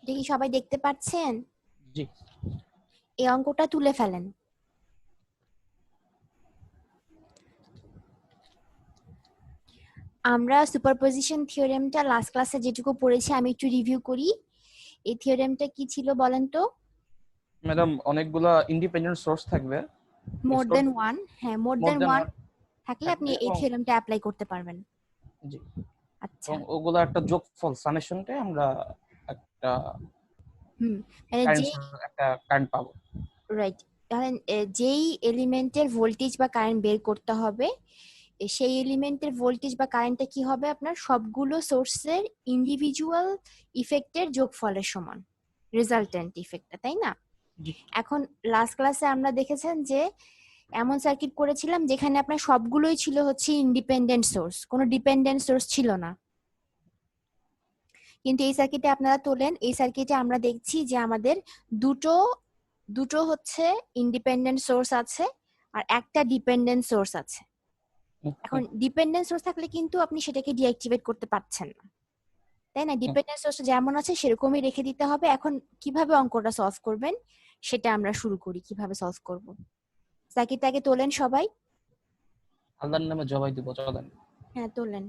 দেখি সবাই দেখতে পাচ্ছেন? জি। এই অঙ্কটা তুলে ফেলেন। আমরা সুপারপজিশন থিওরেমটা লাস্ট ক্লাসে যেটুকু পড়েছি আমি একটু রিভিউ করি। এই থিওরেমটা কি ছিল বলেন তো? ম্যাডাম অনেকগুলা ইন্ডিপেন্ডেন্ট সোর্স থাকবে, মোর দেন ওয়ান। হ্যাঁ, মোর মোর দেন দেন ওয়ান ওয়ান থাকলে আপনি থাকবে এই এবং থিওরেমটা অ্যাপ্লাই করতে পারবেন। জি, আচ্ছা। এবং ওগুলা একটা যোগফল সামেশনটাই আমরা একটা হুম, মানে কারেন্ট যে একটা কারেন্ট পাবো। রাইট, তাহলে যেই এলিমেন্টের ভোল্টেজ বা কারেন্ট বের করতে হবে, সেই এলিমেন্টের ভোল্টেজ বা কারেন্টটা কি হবে আপনার সবগুলো সোর্সের ইন্ডিভিজুয়াল ইফেক্টের যোগফলের সমান, রেজাল্টেন্ট ইফেক্টটা, তাই না? জি। এখন লাস্ট ক্লাসে আমরা দেখেছেন যে এমন সার্কিট করেছিলাম যেখানে আপনার সবগুলোই ছিল হচ্ছে ইন্ডিপেন্ডেন্ট সোর্স, কোনো ডিপেন্ডেন্ট সোর্স ছিল না। কিন্তু এই সার্কিটে আপনারা তোলেন, এই সার্কিটে আমরা দেখছি যে আমাদের দুটো দুটো হচ্ছে ইন্ডিপেন্ডেন্ট সোর্স আছে আর একটা ডিপেন্ডেন্ট সোর্স আছে। এখন ডিপেন্ডেন্ট সোর্স থাকলে কিন্তু আপনি সেটাকে ডিঅ্যাক্টিভেট করতে পারছেন না, তাই না? ডিপেন্ডেন্ট সোর্স যেমন আছে সেরকমই রেখে দিতে হবে। এখন কিভাবে অঙ্কটা সলভ করবেন সেটা আমরা শুরু করি, কিভাবে সলভ করব। সার্কিটটাকে তোলেন সবাই। আল্লাহর নামে জবাই দিব, চলেন। হ্যাঁ, তোলেন।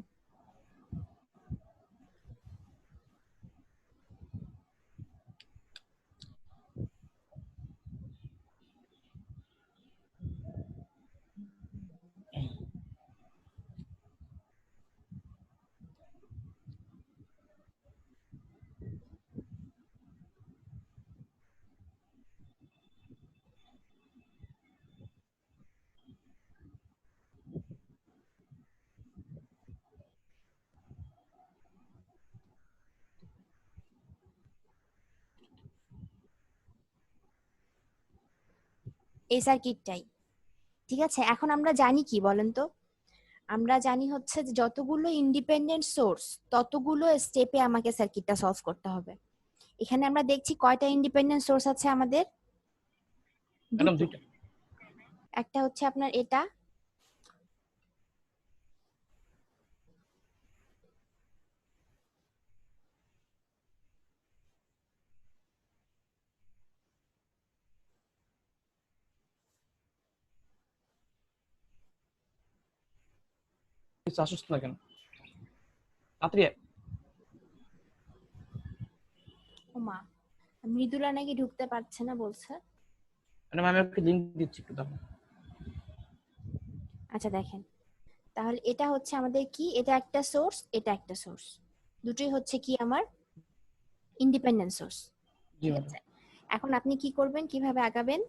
এই সার্কিটটাই ঠিক আছে। এখন আমরা জানি কি বলেন তো? আমরা জানি হচ্ছে যে যতগুলো ইন্ডিপেন্ডেন্ট সোর্স ততগুলো স্টেপে আমাকে সার্কিটটা সলভ করতে হবে। এখানে আমরা দেখছি কয়টা ইন্ডিপেন্ডেন্ট সোর্স আছে আমাদের? ম্যাডাম দুটো। দুইটা। একটা হচ্ছে আপনার এটা, আসুস না কেন, তাড়াতাড়ি আয়। ওমা, মৃদুলা নাকি ঢুকতে পারছে না বলছে। ম্যাডাম আমি একটা লিংক দিচ্ছি, একটু দাও। আচ্ছা দেখেন, তাহলে এটা হচ্ছে আমাদের কি, এটা একটা সোর্স, এটা একটা সোর্স, দুটোই হচ্ছে কি আমার ইন্ডিপেন্ডেন্ট সোর্স। জি ঠিক ম্যাডাম। আছে, এখন আপনি কি করবেন, কিভাবে আগাবেন?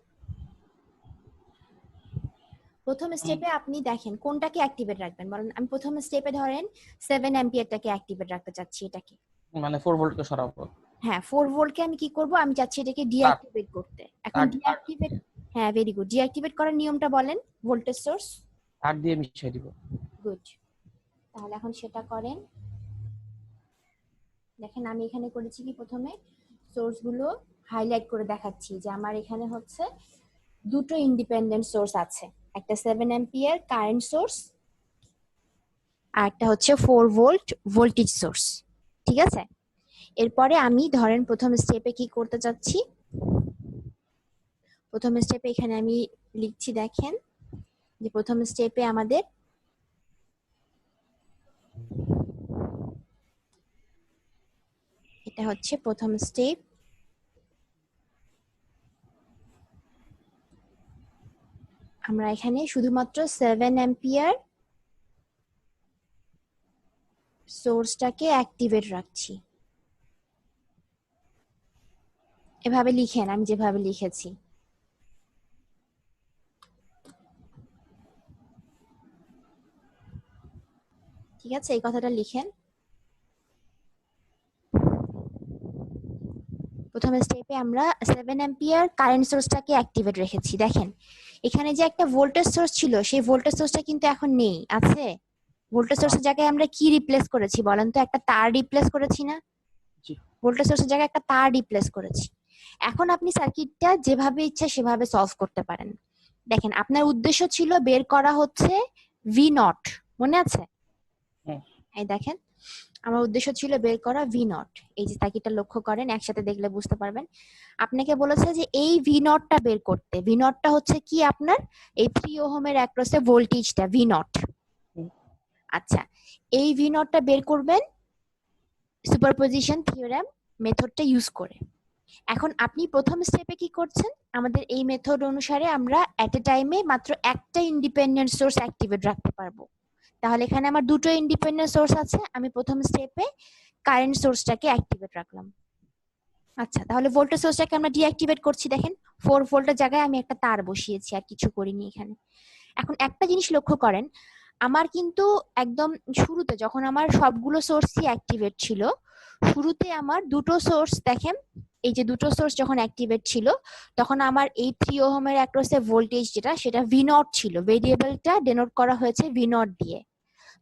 প্রথম স্টেপে আপনি দেখেন কোনটাকে অ্যাক্টিভেট রাখবেন বলেন। আমি প্রথম স্টেপে ধরেন 7 অ্যাম্পিয়ারটাকে অ্যাক্টিভেট রাখতে চাচ্ছি, এটাকে। মানে 4 ভোল্টকে সরাবো। হ্যাঁ, 4 ভোল্টকে আমি কি করব, আমি চাচ্ছি এটাকে তার ডিঅ্যাক্টিভেট করতে। এখন তার তার ডিঅ্যাক্টিভেট, হ্যাঁ ভেরি গুড, ডিঅ্যাক্টিভেট করার নিয়মটা বলেন। ভোল্টেজ সোর্স, তার দিয়ে মিশিয়ে দিব। গুড। তাহলে এখন সেটা করেন। দেখেন আমি এখানে করেছি কি, প্রথমে সোর্স গুলো হাইলাইট করে দেখাচ্ছি যে আমার এখানে হচ্ছে দুটো ইন্ডিপেন্ডেন্ট সোর্স আছে, একটা 7 অ্যাম্পিয়ার কারেন্ট সোর্স আর একটা হচ্ছে 4 ভোল্ট ভোল্টেজ সোর্স। ঠিক আছে, এরপরে আমি ধরেন প্রথম স্টেপে কি করতে চাচ্ছি, প্রথম স্টেপে এখানে আমি লিখছি, দেখেন যে প্রথম স্টেপে আমাদের এটা হচ্ছে প্রথম স্টেপ। আমরা এখানে শুধুমাত্র 7 অ্যাম্পিয়ার সোর্সটাকে অ্যাক্টিভেট রাখছি। এভাবে লিখেন, আমি যেভাবে লিখেছি। ঠিক আছে, এই কথাটা লিখেন। প্রথম স্টেপে আমরা 7 অ্যাম্পিয়ার কারেন্ট সোর্সটাকে অ্যাক্টিভেট রেখেছি। দেখেন এখানে যে একটা ভোল্টেজ সোর্স ছিল সেই ভোল্টেজ সোর্সটা কিন্তু এখন নেই, আছে? ভোল্টেজ সোর্সের জায়গায় আমরা কি রিপ্লেস করেছি বলেন তো? একটা তার রিপ্লেস করেছি না? জি। ভোল্টেজ সোর্সের জায়গায় একটা তার রিপ্লেস করেছি। এখন আপনি সার্কিটটা যেভাবে ইচ্ছা সেভাবে সলভ করতে পারেন। দেখেন আপনার উদ্দেশ্য ছিল বের করা হচ্ছে ভি নট, মনে আছে? হুম। এই দেখেন আমার উদ্দেশ্য ছিল বের করা ভি নট। এই যে সার্কিটটা লক্ষ্য করেন, একসাথে দেখলে বুঝতে পারবেন। আপনাকে বলেছে যে এই ভি নটটা বের করতে। ভি নটটা হচ্ছে কি আপনার এই 3 ওহমের অ্যাক্রসে ভোল্টেজটা ভি নট। আচ্ছা, এই ভি নটটা বের করবেন সুপারপজিশন থিওরেম মেথডটা ইউজ করে। এখন আপনি প্রথম স্টেপে কি করছেন, আমাদের এই মেথড অনুসারে আমরা এট এ টাইমে মাত্র একটা ইন্ডিপেন্ডেন্ট সোর্স অ্যাক্টিভেট রাখতে পারবো। তাহলে এখানে আমার দুটো ইন্ডিপেন্ডেন্ট সোর্স আছে, আমি প্রথম স্টেপে কারেন্ট সোর্সটাকে অ্যাক্টিভেট রাখলাম। আচ্ছা, তাহলে ভোল্টেজ সোর্সটাকে আমরা ডিঅ্যাক্টিভেট করছি। দেখেন 4 ভোল্টের জায়গায় আমি একটা তার বসিয়েছি, আর কিছু করিনি এখানে। এখন একটা জিনিস লক্ষ্য করেন, আমার কিন্তু একদম শুরুতে যখন আমার সবগুলো সোর্সই অ্যাক্টিভেট ছিল, শুরুতে আমার দুটো সোর্স দেখেন, এই যে দুটো সোর্স যখন অ্যাক্টিভেট ছিল তখন আমার এই 3 ওহমের অ্যাক্রসে ভোল্টেজ যেটা সেটা ভি নট ছিল, ভেরিয়েবলটা ডেনোট করা হয়েছে ভি নট দিয়ে।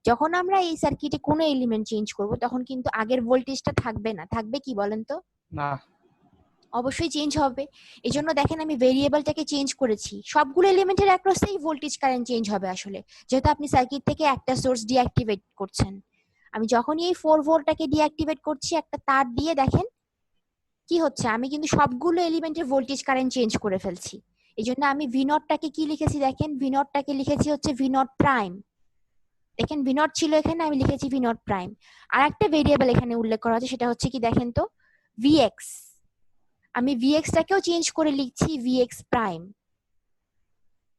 যখন আমরা এই সার্কিটে কোনো এলিমেন্ট চেঞ্জ করব তখন কিন্তু আগের ভোল্টেজটা থাকবে না, থাকবে কি বলেন তো? না, অবশ্যই চেঞ্জ হবে। এই জন্য দেখেন আমি ভেরিয়েবলটাকে চেঞ্জ করেছি, সবগুলো এলিমেন্টের অ্যাক্রসেই ভোল্টেজ কারেন্ট চেঞ্জ হবে আসলে, যেহেতু আপনি সার্কিট থেকে একটা সোর্স ডিঅ্যাক্টিভেট করছেন। আমি যখনই এই 4 ভোল্টটাকে ডিঅ্যাক্টিভেট করছি একটা তার দিয়ে, দেখেন কি হচ্ছে, আমি কিন্তু সবগুলো এলিমেন্টের ভোল্টেজ কারেন্ট চেঞ্জ করে ফেলছি। এই জন্য আমি ভি নটটাকে কি লিখেছি, দেখেন ভি নটটাকে লিখেছি হচ্ছে ভি নট প্রাইম। দেখেন ভি নট ছিল এখানে, আমি লিখেছি ভি নট প্রাইম। আর একটা ভেরিয়েবল এখানে উল্লেখ করা হচ্ছে, সেটা হচ্ছে কি দেখেন তো, ভিএক্স। আমি ভিএক্স টাকেও চেঞ্জ করে লিখছি ভিএক্স প্রাইম,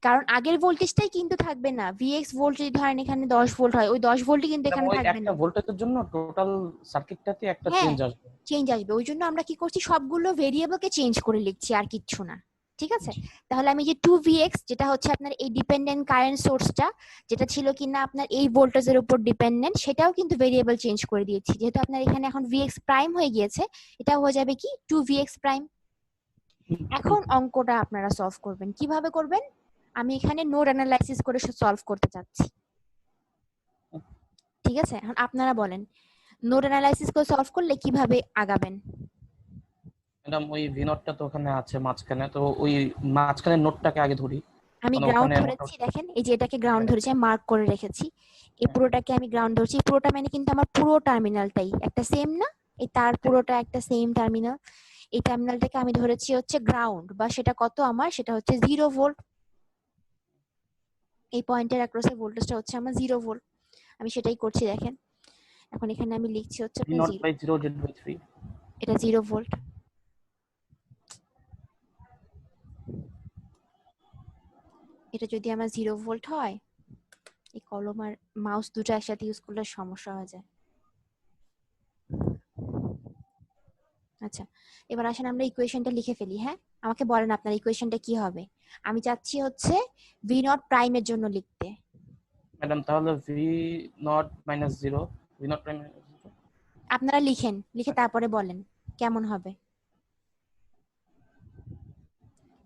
কারণ আগের ভোল্টেজটাই কিন্তু থাকবে না। ভিএক্স ভোল্ট যদি ধরেন এখানে 10 ভোল্ট হয়, ওই 10 ভোল্টই কিন্তু ম্যাডাম এখানে ওই থাকবে একটা না। ভোল্টেজের জন্য টোটাল সার্কিটটাতে একটা হ্যাঁ, চেঞ্জ আসবে। চেঞ্জ আসবে। ওই জন্য আমরা কি করছি, সবগুলো ভেরিয়েবলকে চেঞ্জ করে লিখছি, আর কিচ্ছু না। ঠিক আছে, জি। তাহলে আমি যে 2vx যেটা হচ্ছে আপনার এই ডিপেন্ডেন্ট কারেন্ট সোর্সটা, যেটা ছিল কিনা আপনার এই ভোল্টেজের উপর ডিপেন্ডেন্ট, সেটাও কিন্তু ভেরিয়েবল চেঞ্জ করে দিয়েছি। যেহেতু আপনার এখানে এখন vx প্রাইম হয়ে গিয়েছে, এটা হয়ে যাবে কি 2vx প্রাইম। এখন অঙ্কটা আপনারা সলভ করবেন, কিভাবে করবেন? আমি এখানে নোড অ্যানালাইসিস করে সলভ করতে চাচ্ছি। ঠিক আছে, এখন আপনারা বলেন নোড অ্যানালাইসিস করে সলভ করলে কিভাবে আগাবেন? ম্যাডাম ওই ভি নটটা তো ওখানে আছে মাঝখানে, তো ওই মাঝখানের নোটটাকে আগে ধরি। আমি মানে গ্রাউন্ড ওখানে ধরেছি, দেখেন এই যে এটাকে গ্রাউন্ড ধরেছি, আমি মার্ক করে রেখেছি। এই হ্যাঁ। পুরোটাকে আমি গ্রাউন্ড ধরছি, পুরোটা মানে কিন্তু আমার পুরো টার্মিনালটাই একটা সেম না, এই তার পুরোটা একটা সেম টার্মিনাল। এই টার্মিনালটাকে আমি ধরেছি হচ্ছে গ্রাউন্ড, বা সেটা কত আমার, সেটা হচ্ছে 0 ভোল্ট। এই পয়েন্টের অ্যাক্রসে ভোল্টেজটা হচ্ছে আমার 0 ভোল্ট। আমি সেটাই করছি, দেখেন এখন এখানে আমি লিখছি হচ্ছে ভি আপনার নট 0, বাই 0 জেড বাই 3। এটা 0 ভোল্ট। এটা যদি আমার 0 ভোল্ট হয়, এই কলম আর মাউস দুটো একসাথে ইউজ করলে সমস্যা হয়ে যায়। আচ্ছা, এবার আসেন আমরা ইকুয়েশনটা লিখে ফেলি। হ্যাঁ, আমাকে বলেন আপনার ইকুয়েশনটা কি হবে। আমি চাচ্ছি হচ্ছে ভি নট প্রাইমের জন্য লিখতে। ম্যাডাম তাহলে V naught minus 0, V naught prime minus 0। আপনারা লিখেন, লিখে তারপরে বলেন কেমন হবে।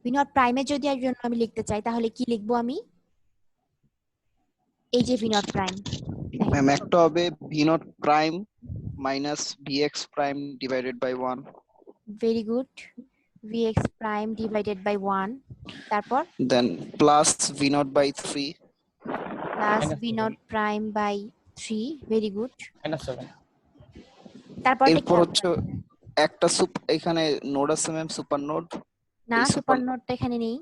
ভি নট প্রাইমের যদি এর জন্য আমি লিখতে চাই তাহলে কি লিখবো আমি, এই যে ভি নট প্রাইম। ম্যাম একটা হবে V naught prime minus V x prime divided by 1, very good, V x prime divided by 1, তারপর then plus V naught by 3, plus minus V naught prime by 3, very good. Minus 7। তারপরটা কি এরপর হবে? হচ্ছে একটা এখানে নোড আছে ম্যাম, সুপার নোড। না, এই সুপার নোটটা এখানে নেই।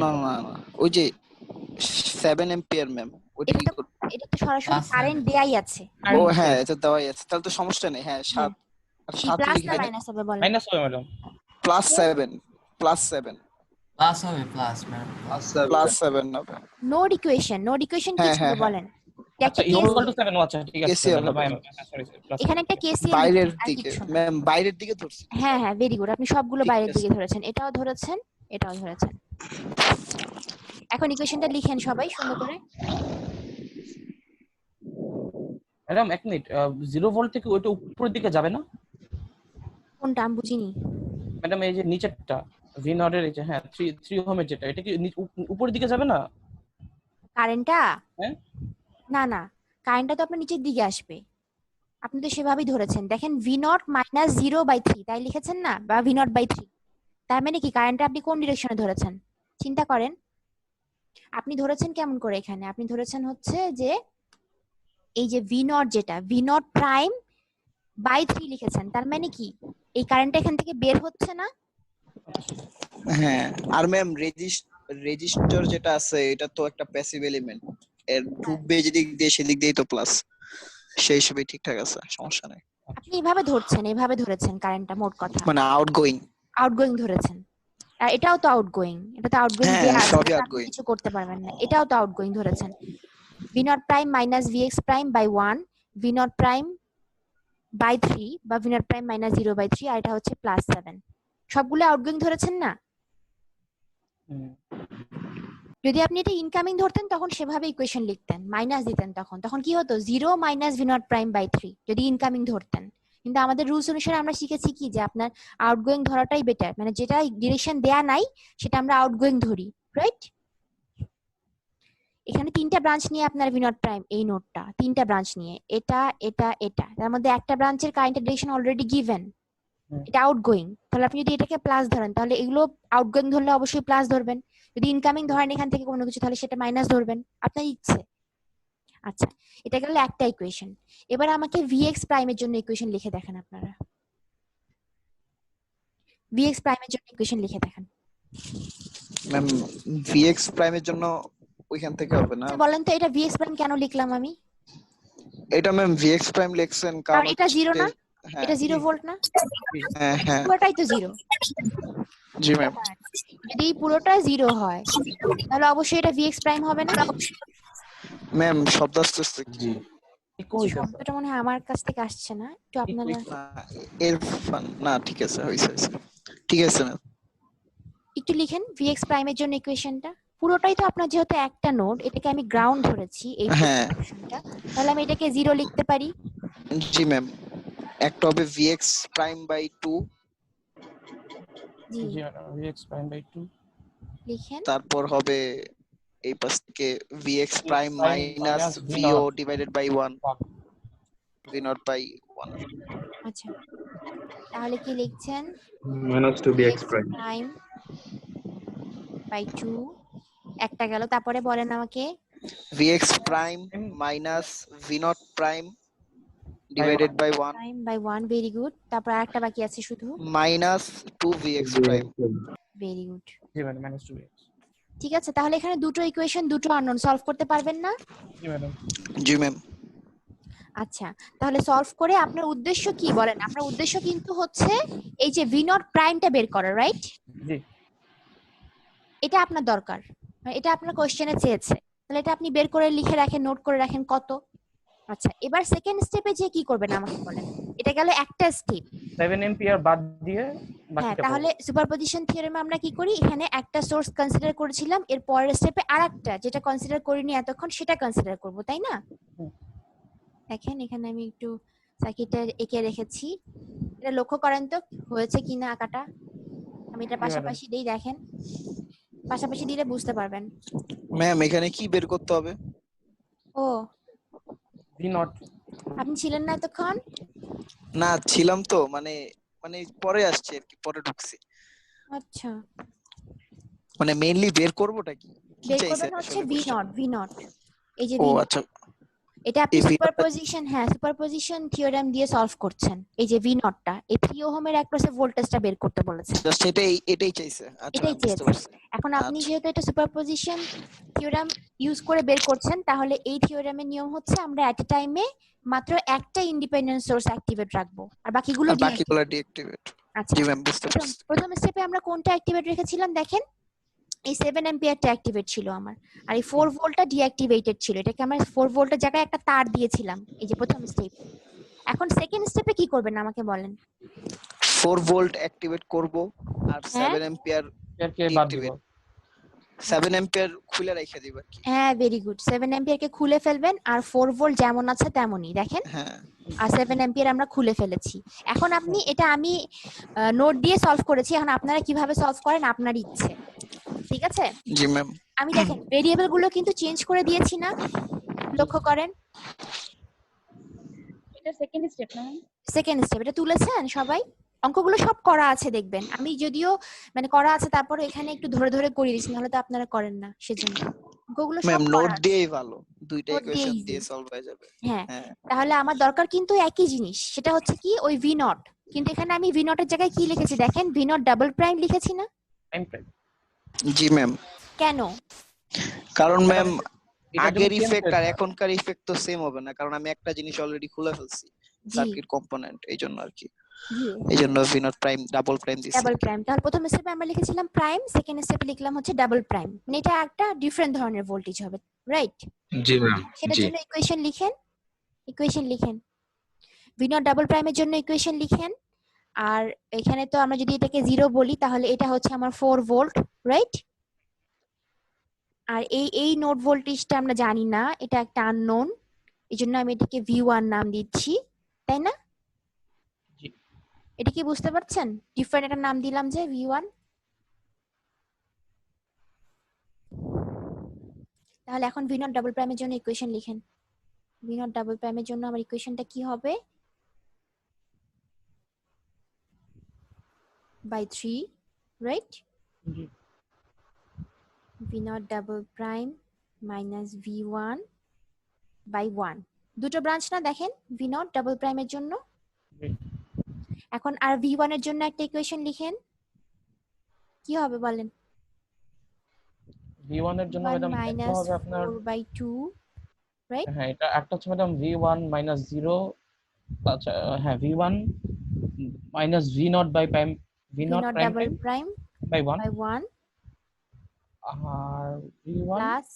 না না না, ওই যে 7 এম্পিয়ার ম্যাম, ওইটা এটা কি তো করব? এটা তো সরাসরি কারেন্ট দেয়াই আছে। ও হ্যাঁ, এটা দেওয়াই আছে, তাহলে তো সমস্যা নেই। হ্যাঁ, 7 আর কি 7 প্লাস না লিখে মাইনাস হবে বলেন? মাইনাস হবে ম্যাডাম। প্লাস 7, প্লাস 7, প্লাস হবে, প্লাস ম্যাম, প্লাস 7 হবে। নোড ইকুয়েশন, নোড ইকুয়েশন কি হ্যাঁ ছিল হ্যাঁ হ্যাঁ, বলেন? এটা আচ্ছা কি ইকুয়াল কেস? টু 7। আচ্ছা ঠিক আছে কেসিএল ম্যাডাম, হবে। Sorry plus. এখানে একটা কেসিএল বাইরের আর দিকে কিছু না। ম্যাম, বাইরের দিকে ধরছি। হ্যাঁ হ্যাঁ, ভেরি গুড, আপনি সবগুলো ঠিক বাইরের আছে। দিকে ধরেছেন, এটাও ধরেছেন, এটাও ধরেছেন। এখন ইকুয়েশনটা লিখেন সবাই সুন্দর করে। ম্যাডাম এক মিনিট, 0 ভোল্ট থেকে ওইটা উপরের দিকে যাবে না কোনটা আমি বুঝিনি। ম্যাডাম? এই যে নিচেরটা ভি নটের, এই যে হ্যাঁ 3 ওহমের যেটা, এটা কি উপরের দিকে যাবে না? কারেন্টটা? হ্যাঁ। না না, কারেন্টটা তো আপনার নিচের দিকে আসবে। আপনি তো সেভাবেই ধরেছেন, দেখেন ভি নট মাইনাস 0/3 তাই লিখেছেন না, বা ভি নট বাই 3। তার মানে কি কারেন্টটা আপনি কোন ডিরেকশনে ধরেছেন চিন্তা করেন। আপনি ধরেছেন কেমন করে, এখানে আপনি ধরেছেন হচ্ছে যে এই যে ভি নট যেটা ভি নট প্রাইম বাই 3 লিখেছেন, তার মানে কি এই কারেন্টটা এখান থেকে বের হচ্ছে না? হ্যাঁ, আর ম্যাম রেজিস্টার যেটা আছে এটা তো একটা প্যাসিভ এলিমেন্ট, এর ঢুকবে যেদিক দিয়ে সেদিক দিয়েই তো প্লাস, সেই হিসেবে ঠিকঠাক আছে, সমস্যা নেই। আপনি এইভাবে ধরছেন, এইভাবে ধরেছেন কারেন্টটা, মোট কথা মানে আউটগোয়িং। আউটগোয়িং ধরেছেন। আর এটাও তো আউটগোয়িং, এটা তো আউটগোয়িং হ্যাঁ, দিয়ে সবই আপনি outgoing। কিছু করতে পারবেন না, এটাও তো আউটগোয়িং ধরেছেন। V naught prime minus V X prime by 1, V naught prime by 3 বা ভি নট প্রাইম মাইনাস 0/3, আর এটা হচ্ছে +7, সবগুলো আউটগোয়িং ধরেছেন না? হুম। যদি আপনি এটা ইনকামিং ধরতেন তখন সেভাবে ইকুয়েশন লিখতেন, মাইনাস দিতেন, তখন কি হতো 0 minus V naught prime by 3 যদি ইনকামিং ধরতেন। কিন্তু আমাদের রুলস অনুসারে আমরা শিখেছি কি যে আপনার আউটগোয়িং ধরাটাই বেটার, মানে যেটা ডিরেকশন দেয়া নাই সেটা আমরা আউটগোয়িং ধরি, রাইট? এখানে 3টা ব্রাঞ্চ নিয়ে আপনার ভি নট প্রাইম, এই নোটটা 3টা ব্রাঞ্চ নিয়ে, এটা এটা এটা, তার মধ্যে একটা ব্রাঞ্চের কারেন্টের ডিরেকশন অলরেডি গিভেন, এটা আউটগোয়িং। তাহলে আপনি যদি এটাকে প্লাস ধরেন তাহলে এগুলো আউটগোয়িং ধরলে অবশ্যই প্লাস ধরবেন, যদি ইনকামিং ধরেন এখান থেকে কোনো কিছু তাহলে সেটা মাইনাস ধরবেন, আপনার ইচ্ছে। আচ্ছা, এটা গেল একটা ইকুয়েশন। এবার আমাকে ভিএক্স প্রাইমের জন্য ইকুয়েশন লিখে দেখেন আপনারা, ভিএক্স প্রাইমের জন্য ইকুয়েশন লিখে দেখেন। ম্যাম ভিএক্স প্রাইমের জন্য ওইখান থেকে হবে না? আচ্ছা বলেন তো এটা ভিএক্স প্রাইম কেন লিখলাম আমি? এটা ম্যাম ভিএক্স প্রাইম লিখছেন কারণ কারণ এটা জিরো না, হ্যাঁ, এটা 0 ভোল্ট না, হ্যাঁ হ্যাঁ পুরোটাই তো 0। জি ম্যাম। যদি পুরোটা 0 হয় তাহলে অবশ্যই এটা ভিএক্স প্রাইম হবে না? ম্যাম শব্দ আসতেছে কি? জি ইকো হইতেছে। শব্দটা মনে হয় আমার কাছ থেকে আসছে না, একটু আপনারা না, এরফান না, ঠিক আছে, হইছে হইছে, ঠিক আছে ম্যাম। একটু লিখেন ভিএক্স প্রাইমের জন্য ইকুয়েশনটা। পুরোটাই তো আপনার যেহেতু একটা নোড, এটাকে আমি গ্রাউন্ড ধরেছি এই হ্যাঁ। পোর্শনটা, তাহলে আমি এটাকে 0 লিখতে পারি। জি ম্যাম, একটা হবে ভিএক্স প্রাইম বাই 2, জি জি vx prime by 2, লিখেন। তারপর হবে এই পাশ থেকে V X prime prime minus minus V V O naught divided by 1, V naught by 1। আচ্ছা তাহলে কি লিখছেন? minus 2bx prime prime by 2, একটা গেল, তারপরে বলেন আমাকে V x prime minus V naught prime divided by 1 prime by 1, very good. তারপর আরেকটা বাকি আছে শুধু, minus 2 V x prime. Very good. জি ম্যাডাম minus 2x। ঠিক আছে, তাহলে এখানে দুটো ইকুয়েশন, দুটো আননোন, সলভ করতে পারবেন না? জি ম্যাডাম। জি ম্যাম। আচ্ছা তাহলে সলভ করে আপনার উদ্দেশ্য কি বলেন? আপনার উদ্দেশ্য কিন্তু হচ্ছে এই যে ভি নট প্রাইমটা বের করা, রাইট? জি এটা আপনার দরকার, মানে এটা আপনার কোশ্চেনে চেয়েছে, তাহলে এটা আপনি বের করে লিখে রাখেন, নোট করে রাখেন কত। আচ্ছা এবার সেকেন্ড স্টেপে যে কি করবেন আমাকে বলেন। এটা গেল একটা স্টেপ। 7 এম্পিয়ার বাদ দিয়ে হ্যাঁ, বাকিটা তাহলে সুপারপজিশন থিওরেমে আমরা কি করি, এখানে একটা সোর্স কনসিডার করেছিলাম, এর পরের স্টেপে আরেকটা যেটা কনসিডার করিনি এতক্ষণ সেটা কনসিডার করব, তাই না? হুম। দেখেন এখানে আমি একটু সার্কিটটা এঁকে রেখেছি, এটা লক্ষ্য করেন তো হয়েছে কিনা আঁকাটা। আমি এটা জি, ম্যাডাম। পাশাপাশি দিই, দেখেন পাশাপাশি দিলে বুঝতে পারবেন। ম্যাম এখানে কি বের করতে হবে? ও V naught আপনি ছিলেন না এতক্ষণ? না ছিলাম তো, মানে মানে পরে আসছে আর কি, পরে ঢুকছি। আচ্ছা মানে মেইনলি বের করবোটা কি কি বের চাইছে করবেন হচ্ছে আসলে V question? Not, V naught, এই যে ও ভি নট, আচ্ছা, এটা আপনি এই V naught টা- সুপারপজিশন, হ্যাঁ সুপারপজিশন থিওরেম দিয়ে সলভ করছেন। এই যে ভি নটটা এই 3 ওহমের অ্যাক্রসে ভোল্টেজটা বের করতে বলেছে, জাস্ট এটাই চাইছে। আচ্ছা এটাই আমি বুঝতে চেয়েছে। পারছি। এখন আপনি আচ্ছা। যেহেতু এটা সুপারপজিশন থিওরেম ইউজ করে বের করছেন, তাহলে এই থিওরেমের নিয়ম হচ্ছে আমরা এট এ টাইমে মাত্র একটা ইন্ডিপেন্ডেন্ট সোর্স অ্যাক্টিভেট রাখবো আর বাকিগুলো আর বাকিগুলো ডিঅ্যাক্টিভেট। আচ্ছা জি ম্যাম বুঝতে পারছি। প্রথম স্টেপে আমরা কোনটা অ্যাক্টিভেট রেখেছিলাম দেখেন, এই 7 অ্যাম্পিয়ারটা অ্যাক্টিভেট ছিল আমার, আর এই 4 ভোল্টটা ডিঅ্যাক্টিভেটেড ছিল, এটাকে আমরা 4 ভোল্টের জায়গায় একটা তার দিয়েছিলাম, এই যে প্রথম স্টেপ। এখন সেকেন্ড স্টেপে কি করবেন আমাকে বলেন। 4 ভোল্ট অ্যাক্টিভেট করব আর হ্যাঁ। 7 অ্যাম্পিয়ার কে বাদ দিব। 7 অ্যাম্পিয়ার খুলে রেখে দিব আর কি। হ্যাঁ ভেরি গুড, 7 অ্যাম্পিয়ারকে খুলে ফেলবেন, আর 4 ভোল্ট যেমন আছে তেমনই দেখেন, হ্যাঁ আর 7 অ্যাম্পিয়ার আমরা খুলে ফেলেছি। এখন আপনি এটা আমি নোট দিয়ে সলভ করেছি, এখন আপনারা কিভাবে সলভ করেন আপনার ইচ্ছে, ঠিক আছে? জি ম্যাম। আমি দেখেন ভেরিয়েবল গুলো কিন্তু চেঞ্জ করে দিয়েছি না, লক্ষ্য করেন। এটা সেকেন্ড স্টেপ না? সেকেন্ড স্টেপ, এটা তুলেছেন সবাই? অঙ্কগুলো সব করা আছে দেখবেন, আমি যদিও মানে করা আছে তারপরে এখানে একটু ধরে ধরে করিয়ে দিচ্ছি, নাহলে তো আপনারা করেন না, সেজন্য অঙ্কগুলো সব ম্যাম করা নোট আছে। দিয়েই ভালো, দুইটা Note ইকুয়েশন দিয়ে দিয়ে easy। সলভ হয়ে যাবে। হ্যাঁ, হ্যাঁ তাহলে আমার দরকার কিন্তু একই জিনিস, সেটা হচ্ছে কি ওই ভি নট, কিন্তু এখানে আমি ভি নটের জায়গায় কি লিখেছি দেখেন, ভি নট ডাবল প্রাইম লিখেছি না? Time prime. জি ম্যাম, কেন? কারণ কারণ ম্যাম এটার জন্য আগের চেঞ্জ ইফেক্ট আর হয়েছে। এখনকার ইফেক্ট তো সেম হবে না, কারণ আমি একটা জিনিস অলরেডি খুলে ফেলছি জি সার্কিট কম্পোনেন্ট, এই জন্য আর কি, জি এই জন্য ভিনট প্রাইম ডাবল প্রাইম দিছি। Double prime. তাহলে প্রথম স্টেপে আমরা লিখেছিলাম প্রাইম, সেকেন্ড স্টেপে লিখলাম হচ্ছে ডাবল প্রাইম, মানে এটা একটা ডিফারেন্ট ধরনের ভোল্টেজ হবে, রাইট? জি ম্যাম, সেটার জি। জন্য ইকুয়েশন লিখেন, ইকুয়েশন লিখেন, ভি নট ডাবল প্রাইমের জন্য ইকুয়েশন লিখেন। আর এখানে তো আমরা যদি এটাকে 0 বলি তাহলে এটা হচ্ছে আমার 4 ভোল্ট, রাইট? আর এই নোড ভোল্টেজটা আমরা জানি না, এটা একটা আননোন, এই জন্য আমি এটাকে V1 নাম দিচ্ছি, তাই না? জি। এটা কি বুঝতে পারছেন? ডিফারেন্ট একটা নাম দিলাম যে V1। তাহলে এখন ভি নট ডাবল প্রাইমের জন্য ইকুয়েশন লিখেন। ভি নট ডাবল প্রাইমের জন্য আমার ইকুয়েশনটা কি হবে? By 3, right? জি। V naught double prime minus V1 by 1, দুটো ব্রাঞ্চ না দেখেন ভি নট ডাবল প্রাইমের জন্য। জি। এখন আর V1 এর জন্য একটা ইকুয়েশন লিখেন, কি হবে বলেন? V1 এর জন্য 1 ম্যাডাম একটা মাইনাস হবে আপনার, 4/2, রাইট? হ্যাঁ এটা একটা হচ্ছে ম্যাডাম V1 মাইনাস 0, আচ্ছা হ্যাঁ V1 minus V0 by prime, V V0 naught prime double prime by 1, by 1 আর V1 প্লাস,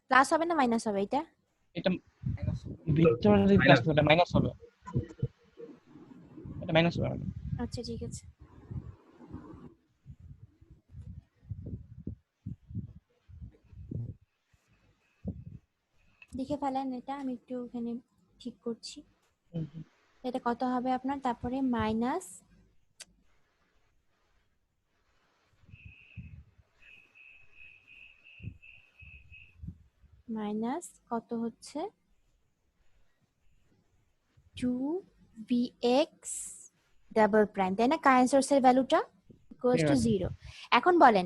প্লাস হবে না মাইনাস হবে এটা? এটা ভিতরে যদি প্লাস হবে এটা মাইনাস হবে, এটা মাইনাস হবে ম্যাডাম। আচ্ছা ঠিক আছে। দেখে ফেলেন, এটা আমি একটু এখানে ঠিক করছি। এটা কত হবে আপনার? তারপরে মাইনাস মাইনাস কত হচ্ছে 2Vx ডাবল প্রাইম, তাই না? কারেন্ট সোর্সের ভ্যালুটা ইকুয়ালস টু 0। এখন বলেন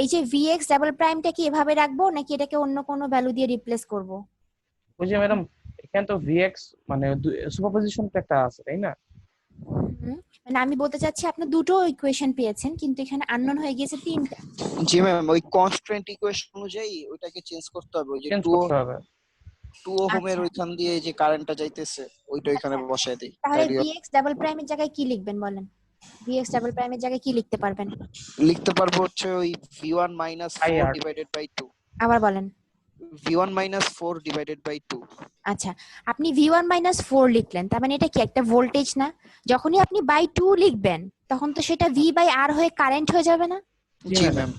এই যে Vx ডাবল প্রাইমটা কি এভাবে রাখবো নাকি এটাকে অন্য কোনো ভ্যালু দিয়ে রিপ্লেস করব? ওই যে ম্যাডাম এখানে তো Vx মানে সুপারপজিশন একটা আছে তাই না? মানে আমি বলতে চাচ্ছি আপনি দুটো ইকুয়েশন পেয়েছেন কিন্তু এখানে আননোন হয়ে গিয়েছে তিনটা। জি ম্যাম, ওই কনস্ট্যান্ট ইকুয়েশন অনুযায়ী ওইটাকে চেঞ্জ করতে হবে, ওই যে চেঞ্জ 2 করতে হবে। ওহমের আচ্ছা ওইখান দিয়ে যে কারেন্টটা যাইতেছে ওইটা ওইখানে আচ্ছা, বসায় দেই, তাহলে তাইলে Vx ডাবল প্রাইমের জায়গায় কি লিখবেন বলেন? Vx ডাবল প্রাইমের জায়গায় কি লিখতে পারবেন? লিখতে পারবো হচ্ছে ওই V1 minus 4 IR divided by 2, আবার বলেন। V1 minus 4 divided by 2। আচ্ছা, আপনি V1 মাইনাস 4 লিখলেন, তার মানে এটা কি একটা ভোল্টেজ না? যখনই আপনি বাই 2 লিখবেন তখন তো সেটা V বাই R হয়ে কারেন্ট হয়ে যাবে না? জি ম্যাম,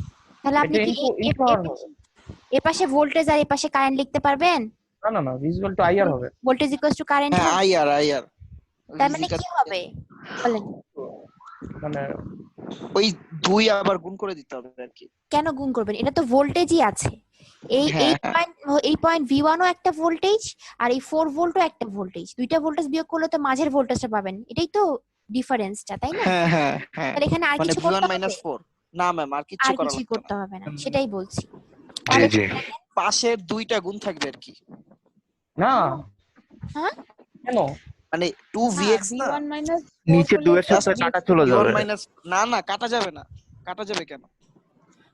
তাহলে আপনি এটা কি ইনটু আর হবে। এ পাশে ভোল্টেজ আর এ পাশে কারেন্ট লিখতে পারবেন? না না না, ভিজুয়াল টু IR হবে। ভোল্টেজ ইকুয়ালস টু কারেন্ট হ্যাঁ হবে, আইআর তার মানে কি হবে বলেন? মানে ওই 2 আবার গুণ করে দিতে হবে আর কি। কেন গুণ করবেন? এটা তো ভোল্টেজই আছে। এই হ্যাঁ, এই পয়েন্ট V1 ও একটা ভোল্টেজ আর এই 4 ভোল্টও একটা ভোল্টেজ, দুইটা ভোল্টেজ বিয়োগ করলে তো মাঝের ভোল্টেজটা পাবেন, এটাই তো ডিফারেন্সটা, তাই না? হ্যাঁ হ্যাঁ হ্যাঁ, তাহলে এখানে আর মানে কিছু V1 করতে মাইনাস হবে? 4, না ম্যাম আর কিছু আর করা কিছুই লাগবে করতে না, হবে না, সেটাই বলছি। জি তাহলে জি। পাশের দুইটা গুণ থাকবে আর কি, না হ্যাঁ কেন? মানে 2Vx না, V1 minus নিচে 4 দুয়ের Just সাথে কাটা চলে V1 যাবে। মাইনাস, না না কাটা যাবে না, কাটা যাবে কেন?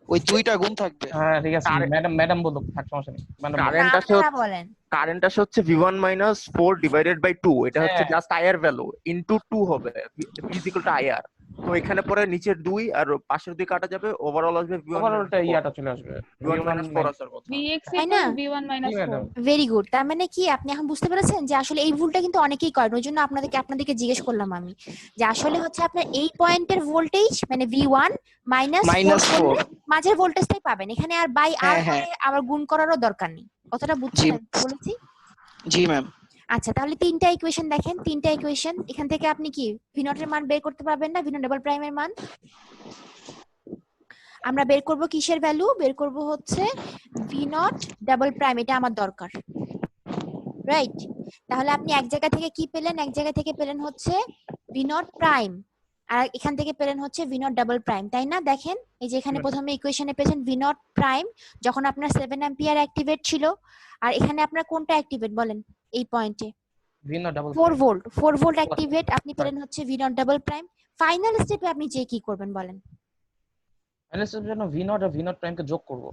ওই দুইটা গুণ থাকবে। হ্যাঁ ঠিক আছে কারে- ম্যাডাম বলুক, থাক সমস্যা নেই ম্যাডাম। কারেন্ট আছে, আপনারা বলেন। কারেন্ট আসে হচ্ছে V1 মাইনাস 4 ডিভাইডেড বাই 2, এটা হচ্ছে হ্যাঁ। জাস্ট আইআর ভ্যালু ইনটু 2 হবে, V ইকুয়াল টু আইআর। তো এখানে পরে নিচের 2 আর পাশের 2 কাটা যাবে, ওভারঅল আসবে V1 ওভারঅলটা ইয়াটা চলে আসবে V1 মাইনাস 4 আসার কথা। Vx তাই না? equals V1 minus জি, 4. ম্যাডাম। Very good. তার মানে কি আপনি এখন বুঝতে পেরেছেন যে আসলে এই ভুলটা কিন্তু অনেকেই করেন, ওই জন্য আপনাদেরকে জিজ্ঞেস করলাম আমি যে আসলে হচ্ছে আপনার এই পয়েন্টের ভোল্টেজ মানে V1 মাইনাস মাইনাস 4, মাঝের ভোল্টেজটাই পাবেন, এখানে আর বাই আর হ্যাঁ, হ্যাঁ। আবার গুণ করারও দরকার নেই। কথাটা বুঝছেন বলেছি? জি ম্যাম। আচ্ছা, তাহলে তিনটা ইকুয়েশন দেখেন, তিনটা ইকুয়েশন এখান থেকে আপনি কি V0 এর মান বের করতে পারবেন না? V0 ডাবল প্রাইমের মান আমরা বের করব, কিসের ভ্যালু বের করব? হচ্ছে V0 ডাবল প্রাইম, এটা আমার দরকার, রাইট? তাহলে আপনি এক জায়গা থেকে কি পেলেন? এক জায়গা থেকে পেলেন হচ্ছে V0 প্রাইম, আর এখান থেকে পেলেন হচ্ছে ভি নট ডাবল প্রাইম, তাই না? দেখেন এই যে এখানে প্রথমে ইকুয়েশনে পেয়েছেন ভি নট প্রাইম যখন আপনার 7 অ্যাম্পিয়ার অ্যাক্টিভেট ছিল, আর এখানে আপনার কোনটা অ্যাক্টিভেট বলেন এই পয়েন্টে? V naught double 4 volt, 4 volt activate, আপনি পেলেন হচ্ছে V naught double prime. Final স্টেপে আপনি যে কি করবেন বলেন? অ্যানালিসিসের জন্য ভি নট আর ভি নট প্রাইমকে যোগ করব,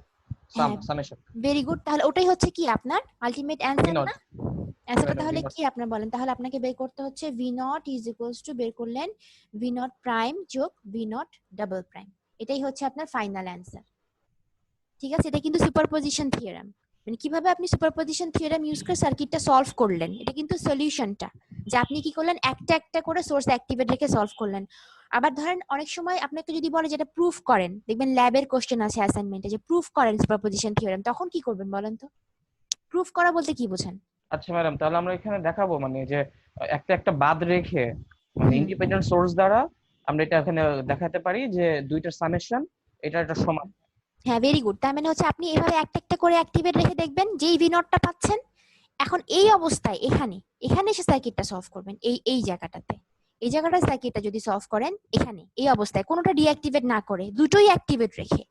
হ্যাঁ, সামেশন ভেরি গুড। তাহলে ওটাই হচ্ছে কি আপনার আলটিমেট ভি অ্যান্সার নট। না? অ্যান্সারটা ম্যাডাম তাহলে ভি নট। কি আপনার বলেন? তাহলে আপনাকে বের করতে হচ্ছে V not is equals to, বের করলেন ভি নট প্রাইম যোগ ভি নট ডাবল প্রাইম, এটাই হচ্ছে আপনার ফাইনাল অ্যান্সার। ঠিক আছে, এটা কিন্তু সুপারপজিশন থিওরেম, মানে কিভাবে আপনি সুপারপজিশন থিওরেম ইউজ করে সার্কিটটা সলভ করলেন, এটা কিন্তু সলিউশনটা, যে আপনি কি করলেন একটা একটা করে সোর্স অ্যাক্টিভেট রেখে সলভ করলেন। আবার ধরেন অনেক সময় আপনাকে যদি বলে যেটা প্রুফ করেন, দেখবেন ল্যাবের কোশ্চেন আছে অ্যাসাইনমেন্টে যে প্রুফ করেন সুপারপজিশন থিওরেম, তখন কি করবেন বলেন তো? প্রুফ করা বলতে কি বোঝেন? আচ্ছা ম্যাডাম, তাহলে আমরা এখানে দেখাবো মানে যে একটা একটা বাদ রেখে মানে হুম। ইন্ডিপেন্ডেন্ট সোর্স দ্বারা আমরা এটা এখানে দেখাতে পারি যে দুইটার সামেশন এটা একটা সমান। হ্যাঁ, ভেরি গুড। তার মানে হচ্ছে আপনি এভাবে একটা একটা করে অ্যাক্টিভেট রেখে দেখবেন যেই ভি নটটা পাচ্ছেন, এখন এই অবস্থায় এখানে এখানে এসে সার্কিটটা সলভ করবেন, এই জায়গাটাতে, এই জায়গাটা সার্কিটটা যদি সলভ করেন এখানে এই অবস্থায় কোনোটা ডিঅ্যাক্টিভেট না করে দুটোই অ্যাক্টিভেট রেখে,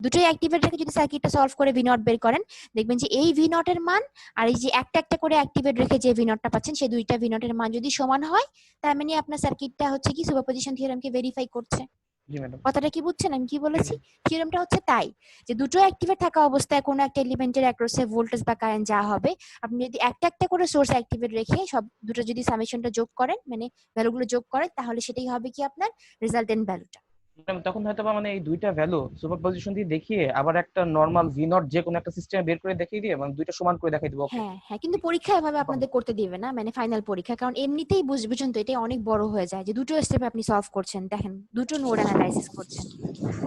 দুটোই অ্যাক্টিভেট রেখে যদি সার্কিটটা সলভ করে ভি নট বের করেন, দেখবেন যে এই ভি নট এর মান আর এই যে একটা একটা করে অ্যাক্টিভেট রেখে যে ভি নটটা পাচ্ছেন সেই দুইটা ভি নট এর মান যদি সমান হয়, তার মানে আপনার সার্কিটটা হচ্ছে কি সুপারপজিশন থিওরেমকে ভেরিফাই করছে। জি ম্যাডাম। কথাটা কি বুঝছেন আমি কি বলেছি? থিওরেমটা হচ্ছে তাই যে দুটো অ্যাক্টিভেট থাকা অবস্থায় কোনো একটা এলিমেন্টের অ্যাক্রসে ভোল্টেজ বা কারেন্ট যা হবে, আপনি যদি একটা একটা করে সোর্স অ্যাক্টিভেট রেখে সব দুটো যদি সামেশনটা যোগ করেন, মানে ভ্যালুগুলো যোগ করেন, তাহলে সেটাই হবে কি আপনার রেজাল্টেন্ট ভ্যালুটা। ম্যাডাম তখন হয়তো বা মানে এই দুইটা ভ্যালু সুপারপজিশন দিয়ে দেখিয়ে আবার একটা নরমাল ভি নট যে কোনো একটা সিস্টেমে বের করে দেখিয়ে দিয়ে মানে দুইটা সমান করে দেখাই দিব। ওকে হ্যাঁ হ্যাঁ, কিন্তু পরীক্ষা এভাবে আপনাদের করতে দিবে না, মানে ফাইনাল পরীক্ষা, কারণ এমনিতেই বুঝবেন তো এটা অনেক বড় হয়ে যায় যে দুটো স্টেপে আপনি সলভ করছেন, দেখেন দুটো নোড অ্যানালাইসিস করছেন।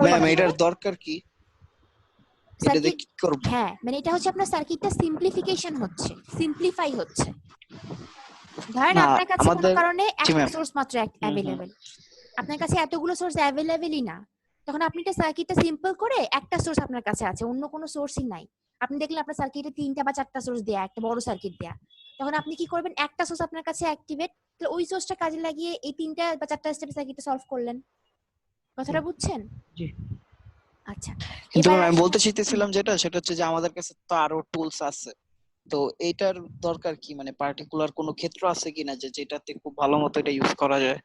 ম্যাম এটার দরকার কি? এটা দিয়ে কি করব? হ্যাঁ, মানে এটা হচ্ছে আপনার সার্কিটটা সিম্পলিফিকেশন হচ্ছে, সিম্পলিফাই হচ্ছে। ধরেন না আপনার কাছে কোনো আমাদের কারণে জি একটা ম্যাম সোর্স মাত্র অ্যাভেলেবেল, আপনার কাছে এতগুলো সোর্স অ্যাভেলেবেলই না, তখন আপনি এটা সার্কিটটা সিম্পল করে একটা সোর্স আপনার কাছে আছে, অন্য কোনো সোর্সই নাই, আপনি দেখলেন আপনার সার্কিটে 3টা বা 4টা সোর্স দেয়া, একটা বড় সার্কিট দেয়া, তখন আপনি কি করবেন, একটা সোর্স আপনার কাছে অ্যাক্টিভেট, তো ওই সোর্সটা কাজে লাগিয়ে এই 3টা বা 4টা স্টেপে সার্কিটটা সলভ করলেন। কথাটা বুঝছেন? জি। আচ্ছা, কিন্তু এবার আমি বলতে চাইতেছিলাম সেটা হচ্ছে যে আমাদের কাছে তো আরো টুলস আছে, তো এইটার দরকার কি? মানে পার্টিকুলার কোনো ক্ষেত্র আছে কিনা যে যেটাতে খুব ভালো মতো এটা ইউজ করা যায়?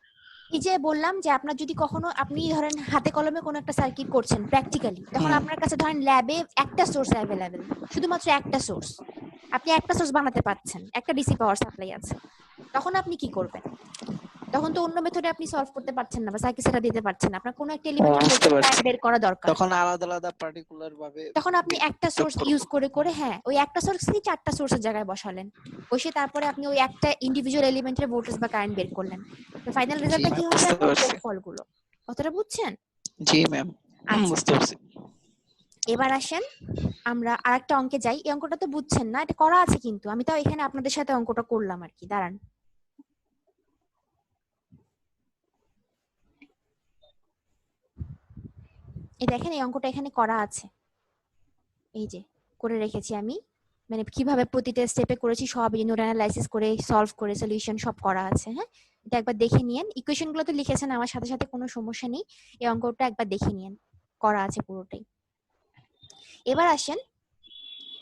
এই যে বললাম যে আপনার যদি কখনো আপনি ধরেন হাতে কলমে কোনো একটা সার্কিট করছেন প্র্যাকটিক্যালি, তখন আপনার কাছে ধরেন ল্যাবে একটা সোর্স অ্যাভেলেবেল, শুধুমাত্র একটা সোর্স, আপনি একটা সোর্স বানাতে পারছেন, একটা ডিসি পাওয়ার সাপ্লাই আছে, তখন আপনি কি করবেন? তখন তো অন্য মেথডে আপনি সলভ করতে পারছেন না বা সার্কিট সেটা দিতে পারছেন না, আপনার কোনো একটা এলিমেন্টের বুঝতে ভোল্টেজ পারছি। বের করা দরকার, তখন আলাদা আলাদা পার্টিকুলার ভাবে তখন আপনি একটা সোর্স ইউজ করে করে হ্যাঁ ওই একটা সোর্সই 4টা সোর্সের জায়গায় বসালেন, বসে তারপরে আপনি ওই একটা ইন্ডিভিজুয়াল এলিমেন্টের ভোল্টেজ বা কারেন্ট বের করলেন, তো ফাইনাল রেজাল্টটা কি হবে বুঝতে আপনার পারছি। ফলগুলো। কথাটা বুঝছেন? জি ম্যাম আচ্ছা, বুঝতে পারছি। এবার আসেন আমরা আরেকটা অঙ্কে যাই। এই অঙ্কটা তো বুঝছেন না, এটা করা আছে কিন্তু আমি তাও এখানে আপনাদের সাথে অঙ্কটা করলাম আর কি, দাঁড়ান। এই দেখেন এই অঙ্কটা এখানে করা আছে, এই যে করে রেখেছি আমি, মানে কিভাবে প্রতিটা স্টেপে করেছি সব নোড অ্যানালাইসিস করে সলভ করে সলিউশন সব করা আছে। হ্যাঁ, এটা একবার দেখে নিয়েন, ইকুয়েশন গুলো তো লিখেছেন আমার সাথে সাথে, কোনো সমস্যা নেই, এই অঙ্কটা একবার দেখে নিয়েন, করা আছে পুরোটাই। এবার আসেন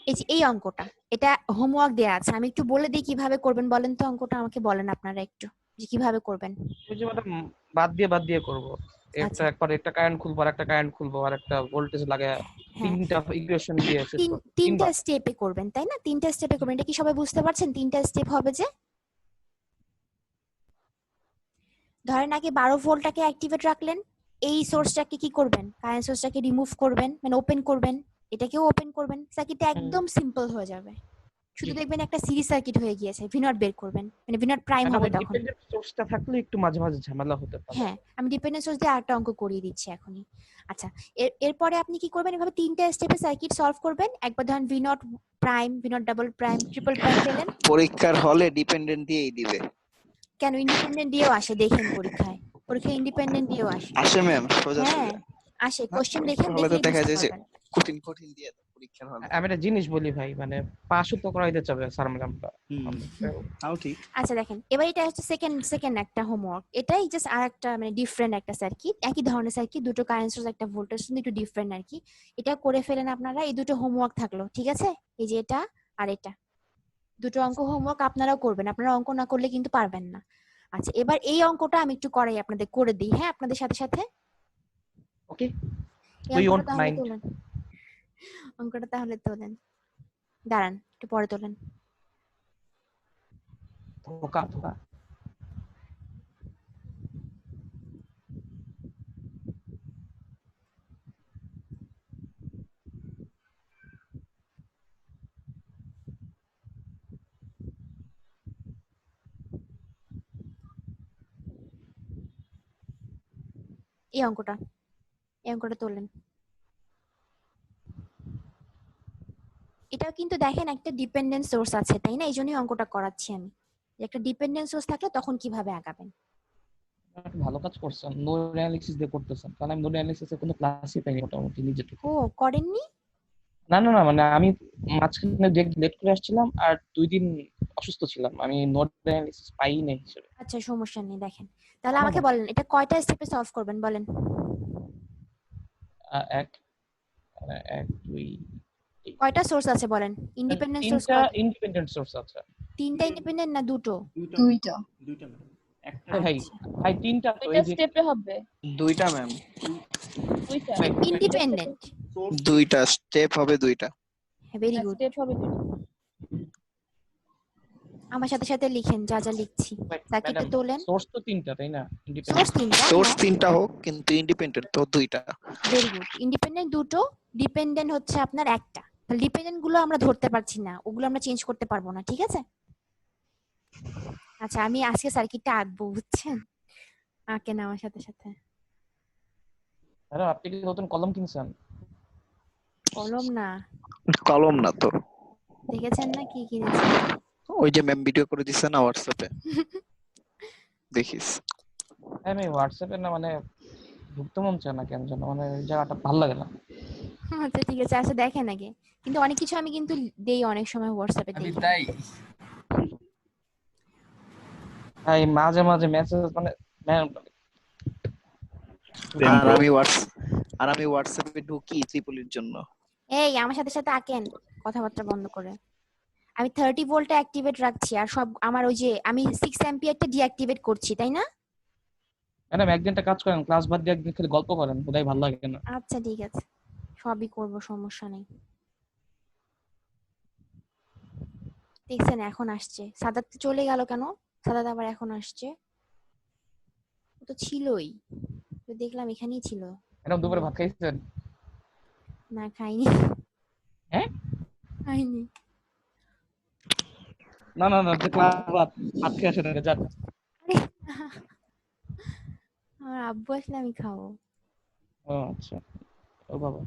এই যে এই অঙ্কটা, এটা হোমওয়ার্ক দেয়া আছে, আমি একটু বলে দিই কিভাবে করবেন, বলেন তো অঙ্কটা আমাকে বলেন আপনারা একটু যে কিভাবে করবেন। ওই যে ম্যাডাম বাদ দিয়ে করব, একটা একবার একটা কারেন্ট খুলবো আর একটা কারেন্ট খুলবো আর একটা ভোল্টেজ লাগায় হ্যাঁ, তিনটা ইকুয়েশন দিয়ে শেষ করব। তিনটা স্টেপে করবেন তাই না? তিনটা স্টেপে করবেন, এটা কি সবাই বুঝতে পারছেন? তিনটা স্টেপ হবে যে ধরেন আগে 12 ভোল্টটাকে অ্যাক্টিভেট রাখলেন, এই সোর্সটাকে কি করবেন, কারেন্ট সোর্সটাকে রিমুভ করবেন, মানে ওপেন করবেন, এটাকেও ওপেন করবেন, সার্কিটটা একদম সিম্পল হয়ে যাবে, শুধু দেখবেন একটা সিরিজ সার্কিট হয়ে গিয়েছে, ভি0 বের করবেন, মানে ভি0 প্রাইম হবে তখন। ডিপেন্ডেন্ট সোর্সটা থাকলে একটু মাঝে মাঝে ঝামেলা হতে পারে। হ্যাঁ, আমি ডিপেন্ডেন্ট সোর্স দিয়ে আরেকটা অঙ্ক করিয়ে দিচ্ছি এখনই। আচ্ছা, এরপরে আপনি কি করবেন, এভাবে তিনটা স্টেপে সার্কিট সলভ করবেন, একবার ধরেন ভি0 প্রাইম, ভি0 ডাবল প্রাইম, ট্রিপল প্রাইম পেলেন। পরীক্ষার হলে ডিপেন্ডেন্ট দিয়েই দিবে। কেন, ইন্ডিপেন্ডেন্ট দিয়েও আসে, দেখেন পরীক্ষায় ইন্ডিপেন্ডেন্ট দিয়েও আসে। আসে ম্যাম সোজা হ্যাঁ সোজা আসে, কোশ্চেন দেখেন, হলে তো দেখলেই দেখা বুঝতে যায় যে পারবেন। কঠিন কঠিন দিয়ে দেয়। পরীক্ষার হলে। আমি একটা জিনিস বলি ভাই, মানে পাশও তো করাইতে চাবে স্যার ম্যাডামরা। তাও ঠিক। আচ্ছা দেখেন, এবার এটা হচ্ছে সেকেন্ড একটা হোমওয়ার্ক। এটাই জাস্ট আর একটা মানে ডিফারেন্ট একটা সার্কিট, একই ধরনের সার্কিট, দুটো কারেন্ট সোর্স একটা ভোল্টেজ কিন্তু একটু ডিফারেন্ট আর কি। এটা করে ফেলেন আপনারা। এই দুটো হোমওয়ার্ক থাকলো, ঠিক আছে? এই যে এটা আর এটা দুটো অঙ্ক হোমওয়ার্ক আপনারাও করবেন। আপনারা অঙ্ক না করলে কিন্তু পারবেন না। আচ্ছা, এবার এই অঙ্কটা আমি একটু করাই আপনাদের, করে দিই হ্যাঁ আপনাদের সাথে সাথে। ওকে, এই Do you অঙ্কটা want তাহলে mind? তোলেন, অঙ্কটা তাহলে তোলেন, দাঁড়ান একটু পরে তোলেন। ধোকা ধোকা। এই অঙ্কটা তোলেন। এটাও কিন্তু দেখেন একটা ডিপেন্ডেন্ট সোর্স আছে, তাই না? এই জন্যই অঙ্কটা করাচ্ছি আমি, যে একটা ডিপেন্ডেন্ট সোর্স থাকলে তখন কিভাবে আগাবেন। একটা ভালো কাজ করছেন, নোড অ্যানালিসিস দিয়ে করতেছেন, কারণ আমি নোড অ্যানালিসিসের কোনো ক্লাসই পাইনি মোটামুটি নিজে থেকে। ও করেননি? না না না, মানে আমি মাঝখানে লেট করে আসছিলাম আর 2 দিন অসুস্থ ছিলাম, আমি নোড অ্যানালিসিস পাই নাই হিসেবে। আচ্ছা সমস্যা নেই, দেখেন তাহলে না আমাকে না, বলেন এটা কয়টা স্টেপে সলভ করবেন বলেন। এক এক দুই কয়টা সোর্স আছে বলেন, ইন্ডিপেন্ডেন্ট সোর্স তিনটা কয়টা? ইন্ডিপেন্ডেন্ট সোর্স আছে। তিনটা ইন্ডিপেন্ডেন্ট না দুটো? দুইটা। ম্যাডাম। একটা ভাই ভাই তিনটা তো, দুইটা এই যে স্টেপে হবে। দুইটা ম্যাম, দুইটা ভাই, ইন্ডিপেন্ডেন্ট। দুইটা স্টেপ হবে দুইটা। Very good. স্টেপ হবে দুইটা। আমার সাথে সাথে লিখেন যা যা লিখছি। সার্কিটটা ম্যাডাম তোলেন। সোর্স তো তিনটা তাই না? সোর্স ইন্ডিপেন্ডেন্ট তিনটা, সোর্স হ্যাঁ তিনটা হোক কিন্তু ইন্ডিপেন্ডেন্ট তো দুইটা। Very good. ইন্ডিপেন্ডেন্ট দুটো, ডিপেন্ডেন্ট হচ্ছে আপনার একটা। তাহলে ডিপেন্ডেন্ট গুলো আমরা ধরতে পারছি না, ওগুলো আমরা চেঞ্জ করতে পারবো না, ঠিক আছে? আচ্ছা আমি আজকে সার্কিটটা আঁকবো, বুঝছেন? আঁকেন আমার সাথে সাথে। ম্যাডাম আপনি কি নতুন কলম কিনছেন? কলম না, কলম না তো, দেখেছেন না কি কিনেছি? ওই যে ম্যাম ভিডিও করে দিছে না হোয়াটসঅ্যাপে, দেখিস। আমি হোয়াটসঅ্যাপে না মানে ঢুকতে মন চায় না কেন যেন, মানে ওই জায়গাটা ভালো লাগে না। আচ্ছা ঠিক আছে, আচ্ছা দেখেন আগে। কিন্তু অনেক কিছু আমি কিন্তু দেই অনেক সময় হোয়াটসঅ্যাপে আমি দেই। তাই ভাই মাঝে মাঝে মেসেজ মানে আর আমি হোয়াটসঅ্যাপে ঢুকি ত্রিপলির জন্য। এই আমার সাথে সাথে আঁকেন, কথাবার্তা বন্ধ করে। আমি 30 ভোল্টটা অ্যাক্টিভেট রাখছি, আর সব আমার ওই যে আমি 6 অ্যাম্পিয়ারটা ডিঅ্যাক্টিভেট করছি, তাই না? ম্যাডাম একদিনটা কাজ করেন, ক্লাস বাদ দিয়ে একদিন খালি গল্প করেন, বোধহয় ভালো লাগে না। আচ্ছা ঠিক আছে, সবই করব, সমস্যা নেই। দেখছেন এখন আসছে। সাদাত চলে গেল কেন? সাদাত আবার এখন আসছে। ও তো ছিলই, তো দেখলাম এখানেই ছিল। ম্যাডাম দুপুরে ভাত খাইছেন? না খাইনি। হ্যাঁ? খাইনি। না না না, ক্লাস বাদ, ভাত খেয়ে আসেন আগে যান। আরে, আমার আব্বু আসলে আমি খাবো। ও আচ্ছা, ও বাবা।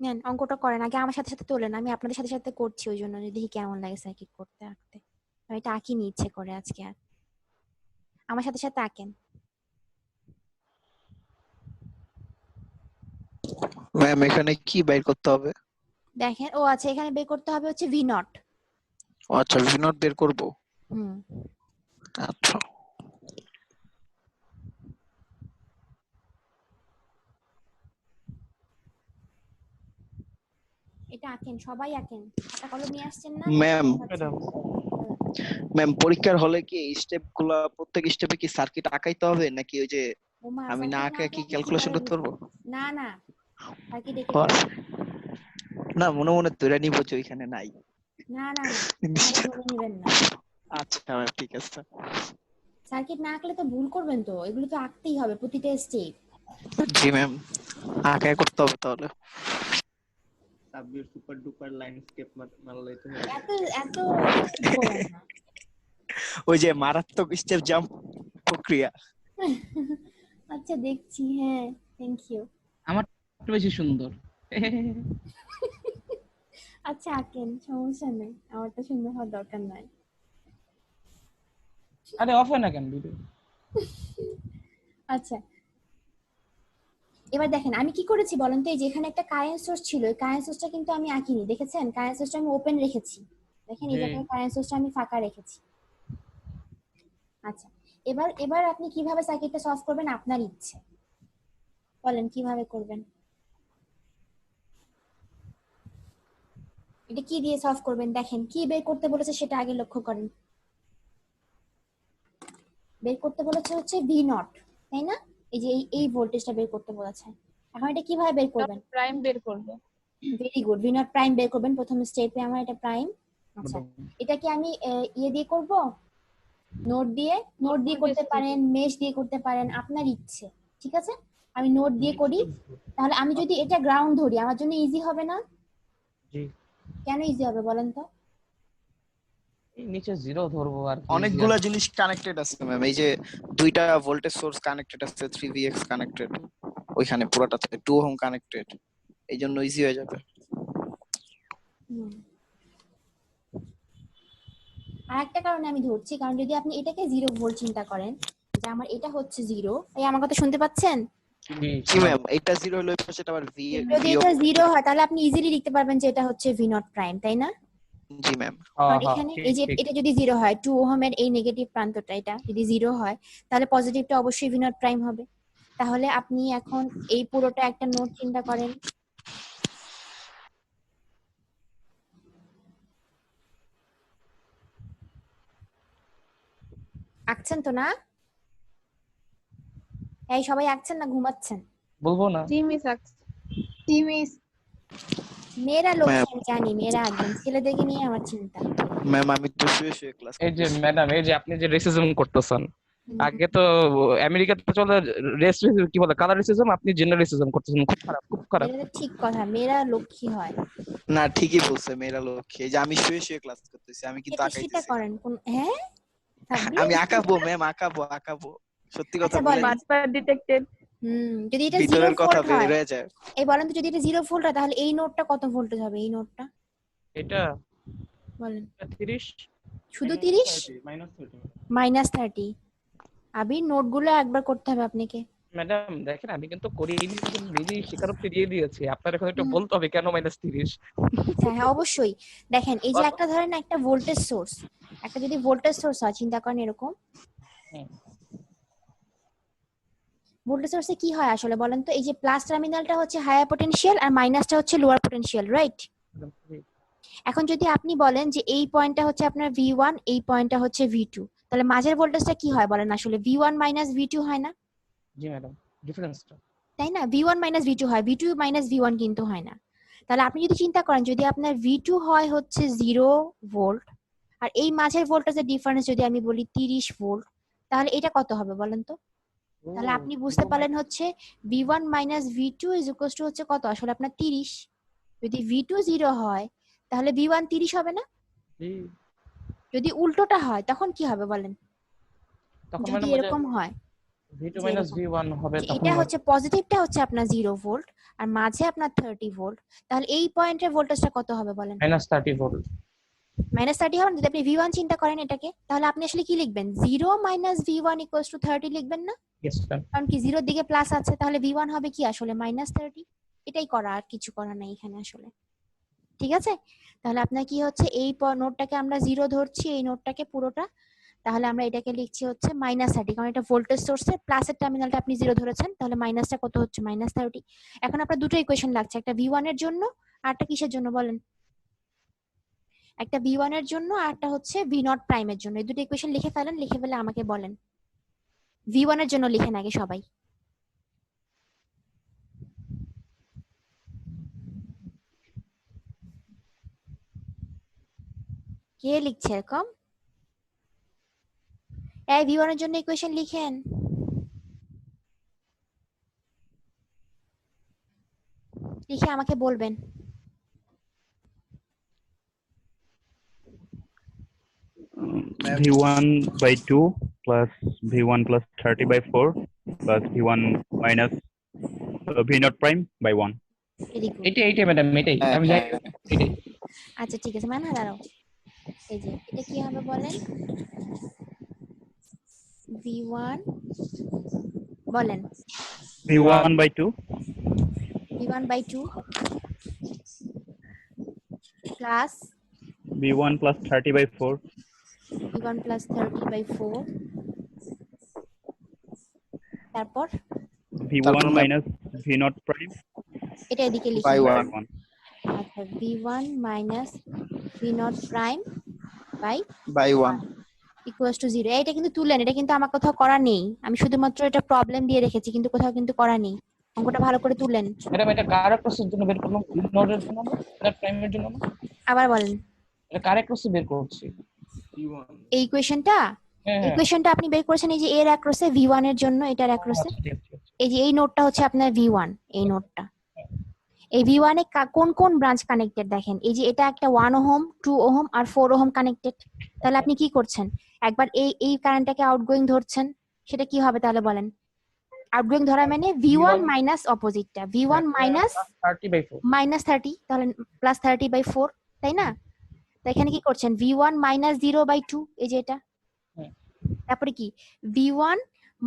নেন অঙ্কটা করেন আগে, আমার সাথে সাথে তোলেন। আমি আপনাদের সাথে সাথে করছি, ওই জন্য দেখি কেমন লাগে সার্কিট করতে আঁকতে। আমি এটা আঁকিনি ইচ্ছে করে আজকে। আর আমার সাথে সাথে আঁকেন। ম্যাম এখানে কি বাইর করতে হবে? দেখেন, ও আচ্ছা এখানে বের করতে হবে হচ্ছে ভি নট। ও আচ্ছা, ভিনট বের করবো। হুম, আচ্ছা এটা আঁকেন, সবাই আঁকেন। খাতা কলম নিয়ে আসছেন না? ম্যাম, ম্যাডাম ম্যাম পরীক্ষার হলে কি স্টেপ গুলা প্রত্যেক স্টেপে কি সার্কিট আঁকাইতে হবে নাকি ওই যে ওমা আমি না সার্কিট না আঁকা কি আঁকলে আপনি ক্যালকুলেশন কিভাবে করতে পারবো? বুঝবেন? না না, সার্কিট এঁকে ও দেন। আচ্ছা। না মনে মনে ধরে নিব যে ওইখানে নাই। না না না, এভাবে ধরে নেবেন না। আচ্ছা ম্যাম ঠিক আছে। সার্কিট না আঁকলে তো ভুল করবেন, তো এগুলো তো আঁকতেই হবে প্রতিটা স্টেপ। জি ম্যাম, আঁকাই করতে হবে তাহলে। সাব্বির সুপার ডুপার লাইন স্কেপ মারলেই তো এত এত করেন না। ওই যে মারাত্মক স্টেপ জাম্প প্রক্রিয়া। আচ্ছা দেখছি, হ্যাঁ থ্যাংক ইউ। আমার একটু বেশি সুন্দর। আচ্ছা আঁকেন, সমস্যা নেই, আমারটা সুন্দর হওয়ার দরকার নাই। আরে অফ হয় না কেন ভিডিও? আচ্ছা এবার দেখেন আমি কি করেছি বলেন তো, এই যে এখানে একটা কারেন্ট সোর্স ছিল, এই কারেন্ট সোর্সটা কিন্তু আমি আঁকিনি, দেখেছেন কারেন্ট সোর্সটা আমি ওপেন রেখেছি, দেখেন এই জি। জায়গায় কারেন্ট সোর্সটা আমি ফাঁকা রেখেছি। আচ্ছা, এবার এবার আপনি কিভাবে সার্কিটটা সলভ করবেন আপনার ইচ্ছে, বলেন কিভাবে করবেন, এটা কি দিয়ে সলভ করবেন, দেখেন কি বের করতে বলেছে সেটা আগে লক্ষ্য করেন। বের করতে বলেছে হচ্ছে ভি নট, তাই না? এই যে এই ভোল্টেজটা বের করতে বলেছে। এখন এটা কিভাবে বের করবেন? প্রাইম বের করব। Very good, V naught prime বের করবেন প্রথম স্টেপে, আমার এটা প্রাইম। আচ্ছা, এটা কি আমি ইয়ে দিয়ে করব, নোট দিয়ে করতে পারেন, মেশ দিয়ে করতে পারেন, আপনার ইচ্ছে, ঠিক আছে? আমি নোট দিয়ে করি, তাহলে আমি যদি এটা গ্রাউন্ড ধরি আমার জন্য ইজি হবে না? জি। কেন ইজি হবে বলেন তো? এই নিচে জিরো ধরবো আর কি, অনেকগুলা জিনিস কানেক্টেড আছে ম্যাম, এই যে দুইটা ভোল্টেজ সোর্স কানেক্টেড আছে, 3vx কানেক্টেড, ওইখানে পুরোটাতে 2 ওহম কানেক্টেড, এই জন্য ইজি হয়ে যাবে। আর একটা কারণে আমি ধরছি, কারণ যদি আপনি এটাকে 0 ভোল্ট চিন্তা করেন, যে আমার এটা হচ্ছে 0, এই আমার কথা শুনতে পাচ্ছেন? জি ম্যাম, এটা 0 হলো এর পাশে আবার ভি যদি এটা 0 হয় তাহলে আপনি ইজিলি লিখতে পারবেন যে এটা হচ্ছে ভি নট প্রাইম, তাই না? জি ম্যাম। কারণ এখানে এই যে এটা যদি 0 হয়, 2 ওহমের এই নেগেটিভ প্রান্তটা এটা যদি 0 হয়, তাহলে পজিটিভটা অবশ্যই ভি নট প্রাইম হবে। তাহলে আপনি এখন এই পুরোটা একটা নোট চিন্তা করেন, আঁকছেন তো না? এই সবাই আঁকছেন না ঘুমাচ্ছেন? বলবো না। টিমিস মেয়েরা লোক আমি জানি, মেয়েরা আঁকবেন, ছেলেদেরকে নিয়ে আমার চিন্তা। ম্যাম আমি তো শুয়ে ক্লাস এই যে ম্যাডাম, এই যে আপনি যে রেসিজম করতেছেন, আগে তো আমেরিকাতে চলে রেস, কি বলে, কালার রেসিজম, আপনি জেন্ডার রেসিজম করতেছেন, খুব খারাপ, খুব খারাপ। এটা ঠিক কথা, মেয়েরা লক্ষ্মী হয়। না ঠিকই বলছে, মেয়েরা লক্ষ্মী। এই যে আমি শুয়ে ক্লাস করতেছি, আমি কিন্তু এটা সেটা আঁকাইতেছি। করেন কোন, হ্যাঁ আমি আঁকাবো ম্যাম, আঁকাবো, সত্যি কথা আচ্ছা বলে। বাটপার ডিটেক্টেড। যদি এটা 0 ভিতরের কথা ভোল্ট বের হয়, হয়ে যায়। এই বলেন তো যদি এটা 0 ভোল্ট হয় তাহলে এই নোটটা কত ভোল্টেজ হবে, এই নোটটা এটা বলেন? 30, শুধু 30 -30। আবির নোটগুলো একবার করতে হবে আপনাকে। ম্যাডাম দেখেন আমি কিন্তু করিনি, নিজেই স্বীকারোক্তি দিয়ে দিয়েছি, আপনার এখন একটু বলতে হবে কেন -30। হ্যাঁ অবশ্যই, দেখেন এই যে একটা ধরেন একটা ভোল্টেজ সোর্স, একটা যদি ভোল্টেজ সোর্স হয় চিন্তা করেন এরকম, ভোল্টেজ সোর্সে কি হয় আসলে বলেন তো, এই যে প্লাস টার্মিনালটা হচ্ছে হায়ার পটেনশিয়াল আর মাইনাসটা হচ্ছে লোয়ার পটেনশিয়াল, রাইট? এখন যদি আপনি বলেন যে এই পয়েন্টটা হচ্ছে আপনার V1, এই পয়েন্টটা হচ্ছে V2, তাহলে মাঝের ভোল্টেজটা কি হয় বলেন আসলে, V1 - V2 হয় না? জি ম্যাডাম, ডিফারেন্সটা তাই না? V1 - V2 হয়, V2 - V1 কিন্তু হয় না। তাহলে আপনি যদি চিন্তা করেন যদি আপনার V2 হয় হচ্ছে 0 ভোল্ট, আর এই মাঝের ভোল্টেজের ডিফারেন্স যদি আমি বলি 30 ভোল্ট, তাহলে এটা কত হবে বলেন তো? তাহলে আপনি বুঝতে পারলেন হচ্ছে V1 - V2 হচ্ছে কত আসলে আপনার 30। যদি V2 0 হয় তাহলে V1 30 হবে না? যদি উল্টোটা হয় তখন কি হবে বলেন? তখন যদি এরকম হয় V2 - V1 হবে, তখন এটা হচ্ছে পজিটিভটা হচ্ছে আপনার 0 ভোল্ট আর মাঝে আপনার 30 ভোল্ট, তাহলে এই পয়েন্টের ভোল্টেজটা কত হবে বলেন? -30 ভোল্ট। -30 হবে। যদি আপনি V1 চিন্তা করেন এটাকে, তাহলে আপনি আসলে কি লিখবেন? 0 - V1 = 30 লিখবেন না? Yes ma'am. কারণ কি 0 এর দিকে প্লাস আছে, তাহলে V1 হবে কি আসলে -30। এটাই করা, আর কিছু করা নাই এখানে আসলে, ঠিক আছে? তাহলে আপনার কি হচ্ছে এই নোটটাকে আমরা 0 ধরছি, এই নোটটাকে পুরোটা, তাহলে আমরা এটাকে লিখছি হচ্ছে -30, কারণ এটা ভোল্টেজ সোর্সের প্লাসের টার্মিনালটা আপনি 0 ধরেছেন, তাহলে মাইনাসটা কত হচ্ছে -30। এখন আপনার দুটো ইকুয়েশন লাগছে, একটা V1 এর জন্য আর একটা কিসের জন্য বলেন? একটা V1 এর জন্য আর একটা হচ্ছে V0 প্রাইমের জন্য। এই দুটো ইকুয়েশন লিখে ফেলেন, লিখে ফেলে আমাকে বলেন। V1 এর জন্য লিখেন আগে সবাই। কে লিখছে এরকম? এই V1 এর জন্য ইকুয়েশন লিখেন। লিখে আমাকে বলবেন। V1/2 plus V1 plus 30/4 plus V1 minus V0 prime by 1. Very good. এইটাই ম্যাডাম, এটাই আমি জানি, এটাই। আচ্ছা ঠিক আছে, মানহা দাঁড়াও। এই যে এটা কি হবে বলেন? V1 বলেন V1 by 2 v1 by 2 plus V1 plus 30 by 4 v1 plus 30 by 4 তারপর V1 minus V naught prime এটা এদিকে লিখে বাই নিন। by 1 1 আচ্ছা v1 minus v naught prime by by 1 equals to 0 এটা কিন্তু তুলেন, এটা কিন্তু আমার কোথাও করা নেই, আমি শুধুমাত্র এটা প্রবলেম দিয়ে রেখেছি কিন্তু কোথাও কিন্তু করা নেই, অঙ্কটা ভালো করে তুলেন। ম্যাডাম এটা কারেক্ট প্রসেসের জন্য বের করলাম, নোডের জন্য না, এটা প্রাইমের জন্য না, আবার বলেন এটা কারেক্ট প্রসেস বের করছি। এই ইকুয়েশনটা, হ্যাঁ ইকুয়েশনটা আপনি বের করেছেন এই যে এর অ্যাক্রসে v1 এর জন্য, এটার অ্যাক্রসে আচ্ছা, ঠিক আছে। এই যে এই নোডটা হচ্ছে আপনার v1, এই নোডটা, এই v1 এ কোন কোন ব্রাঞ্চ কানেক্টেড দেখেন, এই যে এটা একটা 1 ওহম 2 ওহম আর 4 ওহম কানেক্টেড, তাহলে আপনি কি করছেন, একবার এই কারেন্টটাকে আউটগোয়িং ধরছেন, সেটা কি হবে তাহলে বলেন, আউটগোয়িং ধরা মানে v1 minus অপোজিটটা, v1 minus 30/4 minus 30, তাহলে প্লাস 30/4, তাই না? তো এখানে কি করছেন v1 মাইনাস 0/2, এই যে এটা, হ্যাঁ। তারপরে কি v1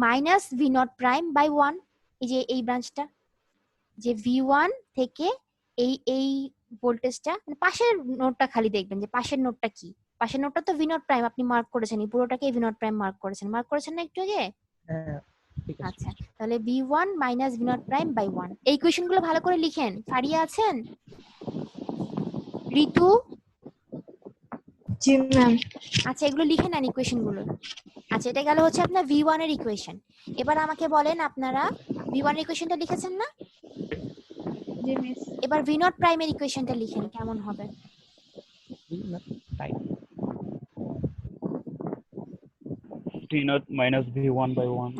minus v naught prime by 1, এই যে এই ব্রাঞ্চটা, যে v1 থেকে এই ভোল্টেজটা, মানে পাশের নোডটা খালি দেখবেন যে পাশের নোডটা কি, পাশের নোডটা তো v নট প্রাইম আপনি মার্ক করেছেন, এই পুরোটাকে v নট প্রাইম মার্ক করেছেন না একটু আগে? হ্যাঁ ঠিক আছে। আচ্ছা, তাহলে v1 minus v naught prime by 1, এই ইকুয়েশন গুলো ভালো করে লিখেন। ফারিয়া আছেন? ঋতু? জি ম্যাম। আচ্ছা, এগুলো লিখে নেন ইকুয়েশন গুলো। আচ্ছা, এটা গেল হচ্ছে আপনার v1 এর ইকুয়েশন। এবার আমাকে বলেন আপনারা v1 এর ইকুয়েশনটা লিখেছেন না? জি মিস। এবার v নট প্রাইমের ইকুয়েশনটা লিখেন, কেমন হবে? তাই T naught minus V1 by 1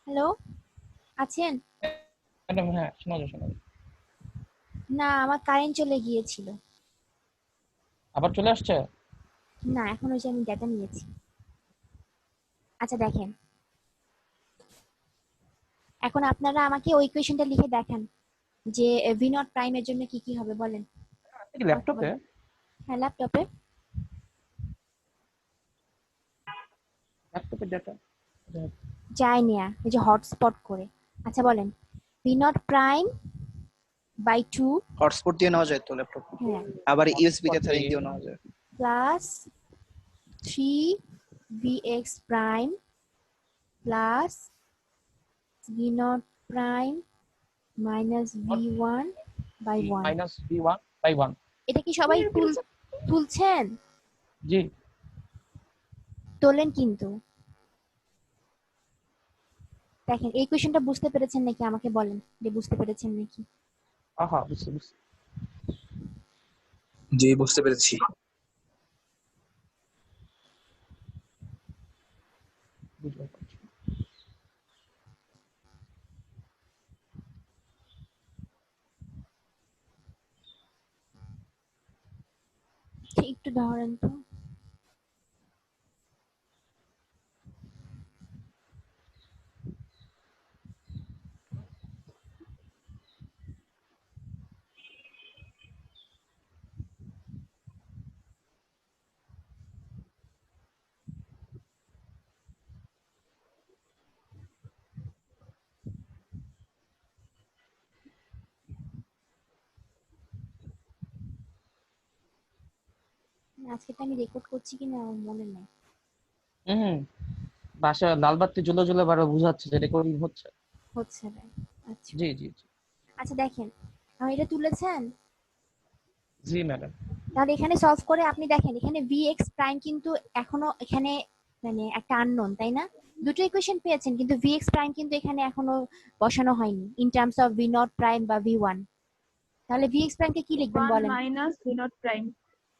hello, আছেন? ম্যাডাম, হ্যাঁ শোনা যায়। না, আমার কারেন্ট চলে গিয়েছিল। আবার চলে আসছে? না, এখন ওই যে আমি ডেটা নিয়েছি। আচ্ছা দেখেন, এখন আপনারা আমাকে ওই ইকুয়েশনটা লিখে দেখান যে v নট প্রাইমের জন্য কি কি হবে বলেন। ল্যাপটপে? হ্যাঁ, ল্যাপটপে। ল্যাপটপে ডেটা যাই নেয়া, এই যে হটস্পট করে। আচ্ছা বলেন, v naught prime by 2, hotspot দিয়ে নেওয়া যায় তো ল্যাপটপ, হ্যাঁ, আবার ইউএসবি তে থাকি দিয়েও নেওয়া যায়। Plus 3vx prime plus v naught prime minus v1 by 1। Minus v1/1। এটা কি সবাই তুলছেন? জি। তোলেন কিন্তু। দেখেন এই কোয়েশ্চেনটা বুঝতে পেরেছেন নাকি, আমাকে বলেন যে বুঝতে পেরেছেন নাকি। আহা, বুঝছি। জি, বুঝতে পেরেছি। বুঝতে পারছি। একটু ধরেন তো। আজকে তো আমি রেকর্ড করছি কিনা আমার মনে নেই। হুম, বাসা লাল বাতি জ্বলে বারো বুঝাচ্ছে যে রেকর্ডিং হচ্ছে। হচ্ছে না? আচ্ছা জি। আচ্ছা, দেখেন আমি এটা তুলেছেন, জি ম্যাডাম। তাহলে এখানে সলভ করে আপনি দেখেন এখানে vx প্রাইম কিন্তু এখনো এখানে মানে একটা আননোন, তাই না? দুটো ইকুয়েশন পেয়েছেন কিন্তু vx প্রাইম কিন্তু এখানে এখনো বসানো হয়নি in terms of v naught prime বা v1। তাহলে vx প্রাইম কে কি লিখবেন 1 বলেন? Minus v naught prime.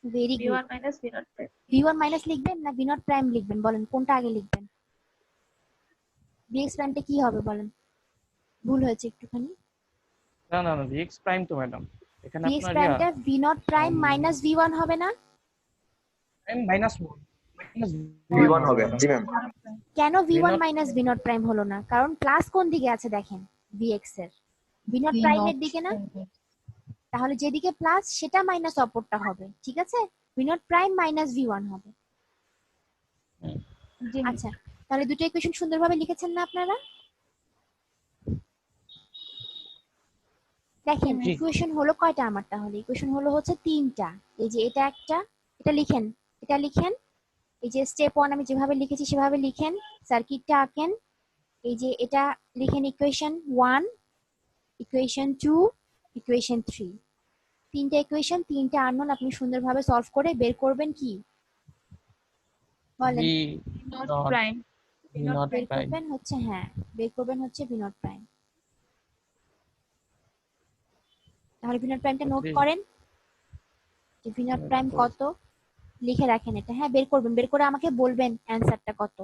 Very good. v1 minus v naught prime. v1 minus লিখবেন না v নট প্রাইম লিখবেন বলেন, কোনটা আগে লিখবেন? vx প্রাইমটা কি হবে বলেন? ভুল হয়েছে একটুখানি। না না না vx প্রাইম তো ম্যাডাম এখানে vx আপনার প্রাইমটা v naught prime minus v1 হবে না? প্রাইম মাইনাস মাইনাস V1 হবে জি ম্যাম। কেন v1 not- minus v naught prime হলো না? কারণ প্লাস কোন দিকে আছে দেখেন, vx এর v নট প্রাইমের দিকে না? তাহলে যেদিকে প্লাস সেটা মাইনাস অপরটা হবে, ঠিক আছে? v naught prime minus v1 হবে। জি আচ্ছা, তাহলে দুটো ইকুয়েশন সুন্দরভাবে লিখেছেন না আপনারা? দেখেন জি। ইকুয়েশন হলো কয়টা আমার? তাহলে ইকুয়েশন হলো হচ্ছে তিনটা। এই যে এটা একটা, এটা লিখেন, এটা লিখেন। এই যে স্টেপ 1 আমি যেভাবে লিখেছি সেভাবে লিখেন, সার্কিটটা আঁকেন। এই যে এটা লিখেন ইকুয়েশন 1, ইকুয়েশন 2, ইকুয়েশন 3। তিনটা ইকুয়েশন, তিনটা আননোন আপনি সুন্দরভাবে সলভ করে বের করবেন কি বলেন? v not not prime v not বের prime করবেন হচ্ছে, হ্যাঁ বের করবেন হচ্ছে v নট প্রাইম। তাহলে v নট প্রাইমটা নোট Okay. করেন যে v নট প্রাইম কত, লিখে রাখেন এটা। হ্যাঁ বের করবেন, বের করে আমাকে বলবেন অ্যানসারটা কত।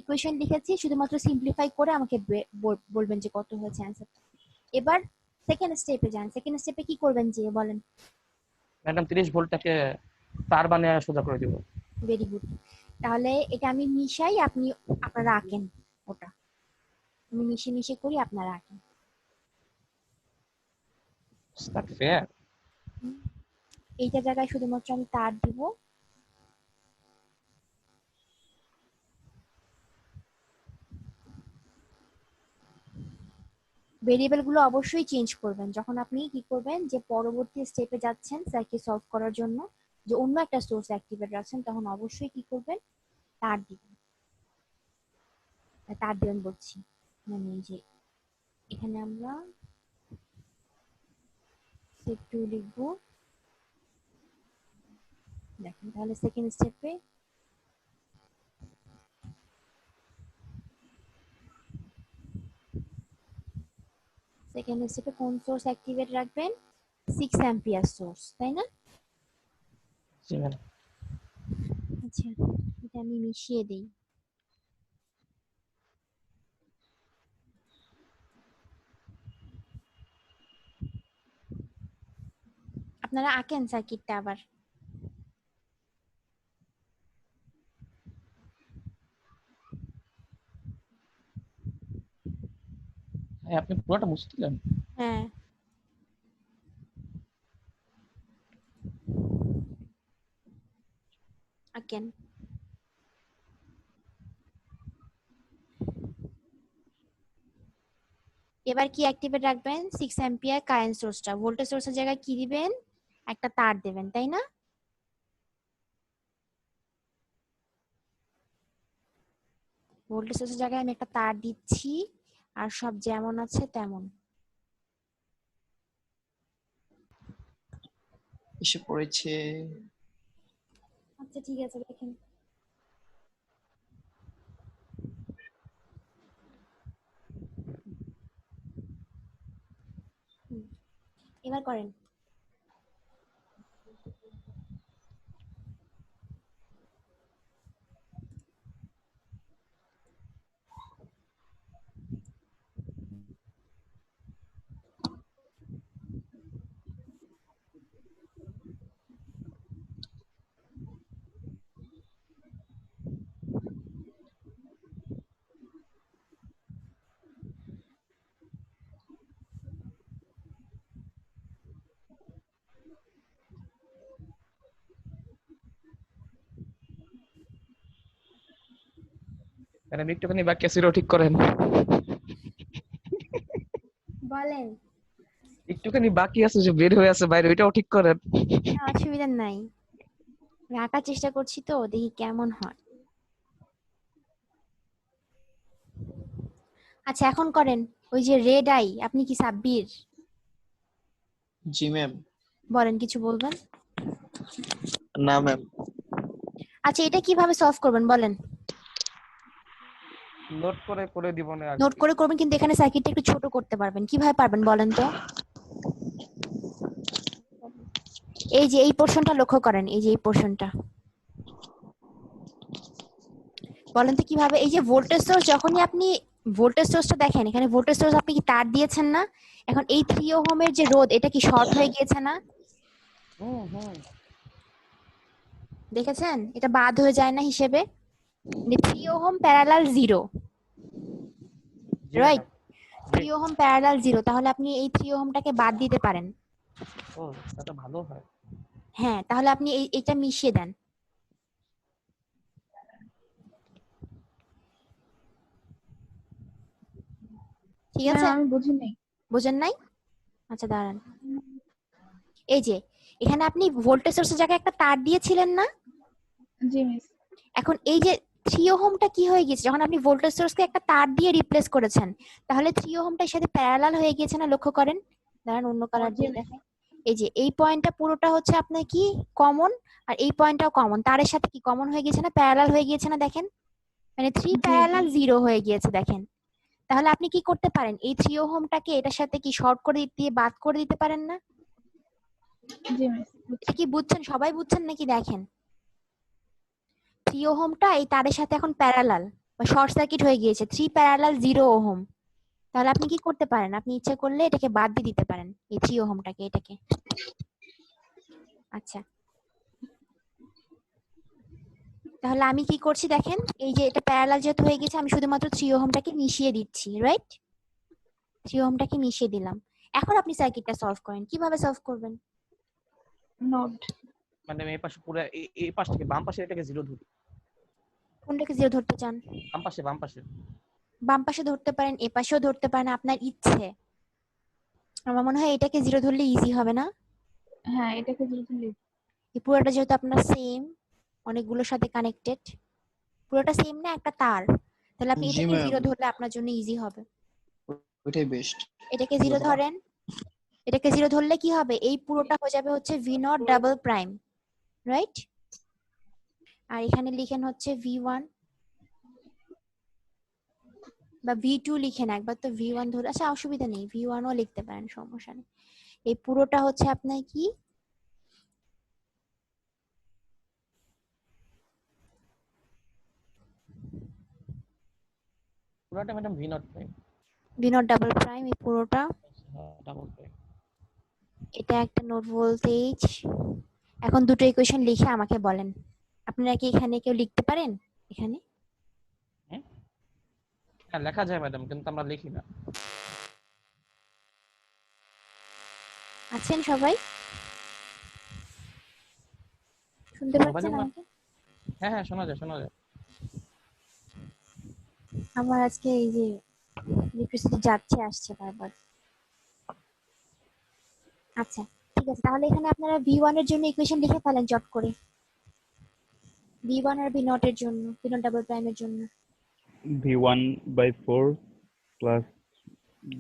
ইকুয়েশন লিখেছি, শুধুমাত্র সিম্পলিফাই করে আমাকে বলবেন যে কত হয়েছে অ্যানসারটা। এবার সেকেন্ড স্টেপে যান। সেকেন্ড স্টেপে কি করবেন যে বলেন? ম্যাডাম 30 ভোল্টটাকে তার বানিয়ে সোজা করে দিব। Very good. তাহলে এটা আমি মিশাই, আপনারা আঁকেন ওটা। আমি মিশে মিশে করি, আপনারা আঁকেন। Is that fair? এইটা জায়গায় শুধুমাত্র আমি তার দিব। ভেরিয়েবল গুলো অবশ্যই চেঞ্জ করবেন যখন আপনি কি করবেন, যে পরবর্তী স্টেপে যাচ্ছেন সার্কিট সলভ করার জন্য, যে অন্য একটা সোর্স অ্যাক্টিভেট রাখছেন, তখন অবশ্যই কি করবেন, তার দিবেন। তার দিবেন বলছি মানে এই যে এখানে আমরা স্টেপ 2 লিখবো। দেখেন তাহলে সেকেন্ড স্টেপে কোন সোর্স অ্যাক্টিভেট রাখবেন? 6 অ্যাম্পিয়ার সোর্স, তাই না? জি ম্যাডাম। আচ্ছা, এটা আমি মিশিয়ে দেই। আপনারা আঁকেন সার্কিটটা আবার। হ্যাঁ আপনি পুরোটা মুছে দিলেন। হ্যাঁ আঁকেন। এবার কি অ্যাক্টিভেট রাখবেন? 6 অ্যাম্পিয়ার কারেন্ট সোর্সটা। ভোল্টেজ সোর্সের জায়গায় কি দিবেন? একটা তার দেবেন, তাই না? ভোল্টেজ সোর্সের জায়গায় আমি একটা তার দিচ্ছি, আর সব যেমন আছে তেমন। এসে পড়েছে। আচ্ছা ঠিক আছে, দেখেন এবার করেন। ম্যাডাম একটুখানি বাকি ছিল ঠিক করেন। বলেন। একটুখানি বাকি আছে যে বের হয়ে আছে বাইরে, ওইটাও ঠিক করেন। অসুবিধা নাই, রাখার চেষ্টা করছি তো, দেখি কেমন হয়। আচ্ছা এখন করেন। ওই যে রেড আই, আপনি কি সাব্বির? জি ম্যাম। বলেন, কিছু বলবেন? না ম্যাম। আচ্ছা এটা কিভাবে সলভ করবেন বলেন? নোট করে দিব না আগে। নোট করে করবেন, কিন্তু এখানে সার্কিটটা একটু ছোট করতে পারবেন। কিভাবে পারবেন বলেন তো? এই যে এই পোরশনটা লক্ষ্য করেন, এই যে এই পোরশনটা বলেন তো কিভাবে? এই যে ভোল্টেজ সোর্স যখনই আপনি ভোল্টেজ সোর্সটা দেখেন, এখানে ভোল্টেজ সোর্স আপনি কি তার দিয়েছেন না? এখন এই 3 ওহমের যে রোধ, এটা কি শর্ট হয়ে গিয়েছে না? হুম হুম দেখেছেন, এটা বাদ হয়ে যায় না হিসেবে? 3 ওহম প্যারালাল 0, জি রাইট? ম্যাডাম। 3 ওহম প্যারালাল 0, তাহলে আপনি এই 3 ওহমটাকে বাদ দিতে পারেন। ও এটা ভালো হয়। হ্যাঁ, তাহলে আপনি এটা মিশিয়ে দেন। ঠিক আছে, ম্যাম আমি বুঝিনি। বুঝেন নাই? আচ্ছা দাঁড়ান, এই যে এখানে আপনি ভোল্টেজ সোর্সের জায়গায় একটা তার দিয়েছিলেন না? জি মিস। এখন এই যে 3 ওহমটা কি হয়ে গেছে, যখন আপনি ভোল্টেজ সোর্সকে একটা তার দিয়ে রিপ্লেস করেছেন, তাহলে 3 ওহমটার সাথে প্যারালাল হয়ে গিয়েছে না? লক্ষ্য করেন, দাঁড়ান অন্য কালার দিয়ে দেখাই। এই যে এই পয়েন্টটা পুরোটা হচ্ছে আপনার কি কমন, আর এই পয়েন্টটাও কমন, তারের সাথে কি কমন হয়ে গিয়েছে না? প্যারালাল হয়ে গিয়েছে না? দেখেন, মানে 3 প্যারালাল 0 হয়ে গিয়েছে, দেখেন। তাহলে আপনি কি করতে পারেন, এই 3 ওহমটাকে এটার সাথে কি শর্ট করে দিয়ে বাদ করে দিতে পারেন না? জি মিস। এটা কি বুঝছেন? সবাই বুঝছেন নাকি? দেখেন, 3 ওহমটা এই তারের সাথে এখন প্যারালাল বা শর্ট সার্কিট হয়ে গিয়েছে, 3 প্যারালাল 0 ওহম। তাহলে আপনি কি করতে পারেন, আপনি ইচ্ছে করলে এটাকে বাদ দিয়ে দিতে পারেন, এই 3 ওহমটাকে, এটাকে। আচ্ছা, তাহলে আমি কি করছি দেখেন, এই যে এটা প্যারালাল যেহেতু হয়ে গেছে, আমি শুধুমাত্র 3 ওহমটাকে মিশিয়ে দিচ্ছি, রাইট? 3 ওহমটাকে মিশিয়ে দিলাম। এখন আপনি সার্কিটটা সলভ করেন, কিভাবে সলভ করবেন? নোট। মানে এই পাশে পুরো এই পাশ থেকে বাম পাশে এটাকে 0 ধরি। কোনটাকে 0 ধরতে চান? বাম পাশে বাম পাশে। বাম পাশে ধরতে পারেন, এ পাশেও ধরতে পারেন, আপনার ইচ্ছে। আমার মনে হয় এটাকে 0 ধরলে ইজি হবে না? হ্যাঁ এটাকে বুঝলি। এই পুরোটা যেহেতু আপনার সেম, অনেকগুলোর সাথে কানেক্টেড, পুরোটা সেম না একটা তার, তাহলে আপনি জি এটাকে ম্যাম, 0 ধরলে আপনার জন্য ইজি হবে। ওইটাই বেস্ট। এটাকে 0 ধরেন, এটাকে 0 ধরলে কি হবে, এই পুরোটা হয়ে যাবে হচ্ছে V naught double prime, right? আর এখানে লিখেন হচ্ছে V1 বা V2 লিখেন, একবার তো V1 ধরে, আচ্ছা অসুবিধা নেই, V1 ও লিখতে পারেন, সমস্যা নেই। এই পুরোটা হচ্ছে আপনার কি, পুরোটা madam V naught prime. V naught double prime, এই পুরোটা, ডাবল প্রাইম। এটা একটা নোড ভোল্টেজ। এখন দুটো ইকুয়েশন লিখে আমাকে বলেন, আপনারা কি এখানে কেউ লিখতে পারেন? এখানে হ্যাঁ লেখা যায় ম্যাডাম, কিন্তু আমরা লিখি না। আছেন সবাই? শুনতে পাচ্ছেন আমাকে? হ্যাঁ হ্যাঁ শোনা যায় শোনা যায়। আমার আজকে এই যে ইলেকট্রিসিটি যাচ্ছে আসছে বারবার। আচ্ছা ঠিক আছে, তাহলে এখানে আপনারা V1 এর জন্য ইকুয়েশন লিখে ফেলেন চট করে, V1 আর V0 এর জন্য, V0 ডাবল প্রাইমের জন্য। V1 by 4 plus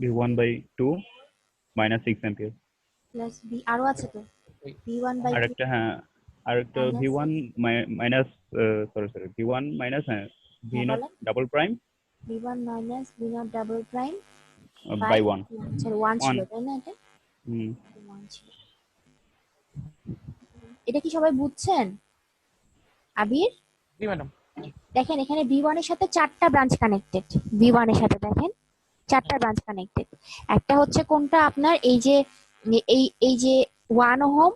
V1 by 2 minus 6 ampere. Plus V আরো আছে তো, V1 বাই 2 আরেকটা হ্যাঁ, আরেকটা minus V1 minus sorry V1 minus V হ্যাঁ not বলেন, double prime V1 minus V0 double prime by 1. আচ্ছা 1 ছিল 1. তাই না? এটা Hmm. 1 ছিল। এটা কি সবাই বুঝছেন? আবির জি ম্যাডাম। দেখেন, এখানে V1 এর সাথে 4টা ব্রাঞ্চ কানেক্টেড, V1 এর সাথে দেখেন 4টা ব্রাঞ্চ কানেক্টেড। একটা হচ্ছে কোনটা আপনার এই যে এই যে 1 ওহম,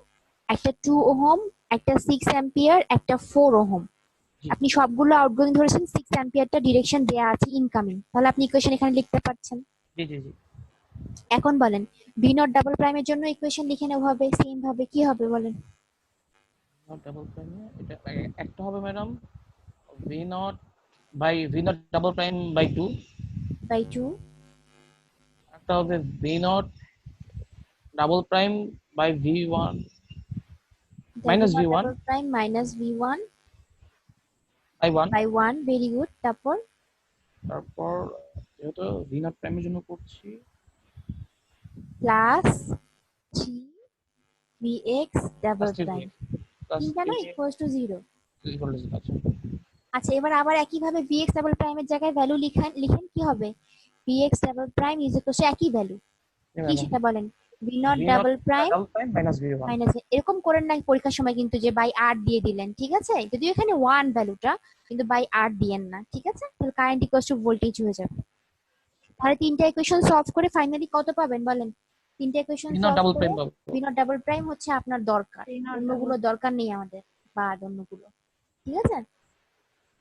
একটা 2 ওহম, একটা 6 অ্যাম্পিয়ার, একটা 4 ওহম। আপনি সবগুলো আউটগোয়িং ধরেছেন, 6 অ্যাম্পিয়ারটা ডিরেকশন দেয়া আছে ইনকামিং, তাহলে আপনি ইকুয়েশন এখানে লিখতে পারছেন। জি জি জি। এখন বলেন V0 ডাবল প্রাইমের জন্য ইকুয়েশন লিখেন ওভাবে সেম ভাবে, কি হবে বলেন? ডাবল প্রাইম এটা একটা হবে madam V naught by V naught double prime by 2, by 2 একটা হবে V naught double prime by V1 minus V1 double prime minus V1 by 1। By 1, very good. তারপর তারপর যেহেতু ভি নট প্রাইমের জন্য করছি plus 3Vx double plus 3 prime, plus কেন equals to 0। আচ্ছা আচ্ছা এবার আবার একইভাবে Vx ডাবল প্রাইমের জায়গায় ভ্যালু লিখেন কি হবে, Vx double prime is equals to একই ভ্যালু, কি সেটা বলেন? V0 double prime double prime minus V1। Minus, এরকম করেন না পরীক্ষার সময় কিন্তু যে বাই আর দিয়ে দিলেন, ঠিক আছে? যদিও এখানে 1 ভ্যালুটা, কিন্তু বাই আর দিয়েন না, ঠিক আছে? তাহলে কারেন্ট ইকুয়ালস টু ভোল্টেজ হয়ে যাবে। তাহলে তিনটা ইকুয়েশন সলভ করে ফাইনালি কত পাবেন বলেন? তিনটা equation V naught solve double করে প্রাইম পাবো। ভি নট ডাবল প্রাইম হচ্ছে আপনার দরকার, V naught অন্যগুলো দরকার নেই আমাদের, বা অন্যগুলো। ঠিক আছে,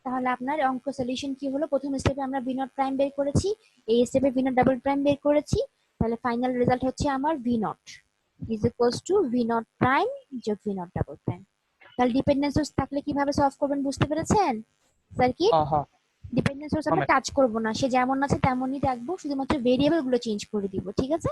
তাহলে আপনার অঙ্ক সলিউশন কি হলো? প্রথম স্টেপে আমরা ভি নট প্রাইম বের করেছি, এই স্টেপে ভি নট ডাবল প্রাইম বের করেছি। তাহলে ফাইনাল রেজাল্ট হচ্ছে আমার V naught is equals to V naught prime যোগ ভি নট ডাবল প্রাইম। তাহলে ডিপেন্ডেন্ট সোর্স থাকলে কিভাবে সলভ করবেন বুঝতে পেরেছেন? স্যার কি হ্যাঁ হ্যাঁ ডিপেন্ডেন্ট সোর্স আমরা টাচ করব না, সে যেমন আছে তেমনই রাখবো, শুধুমাত্র ভেরিয়েবল গুলো চেঞ্জ করে দিব। ঠিক আছে?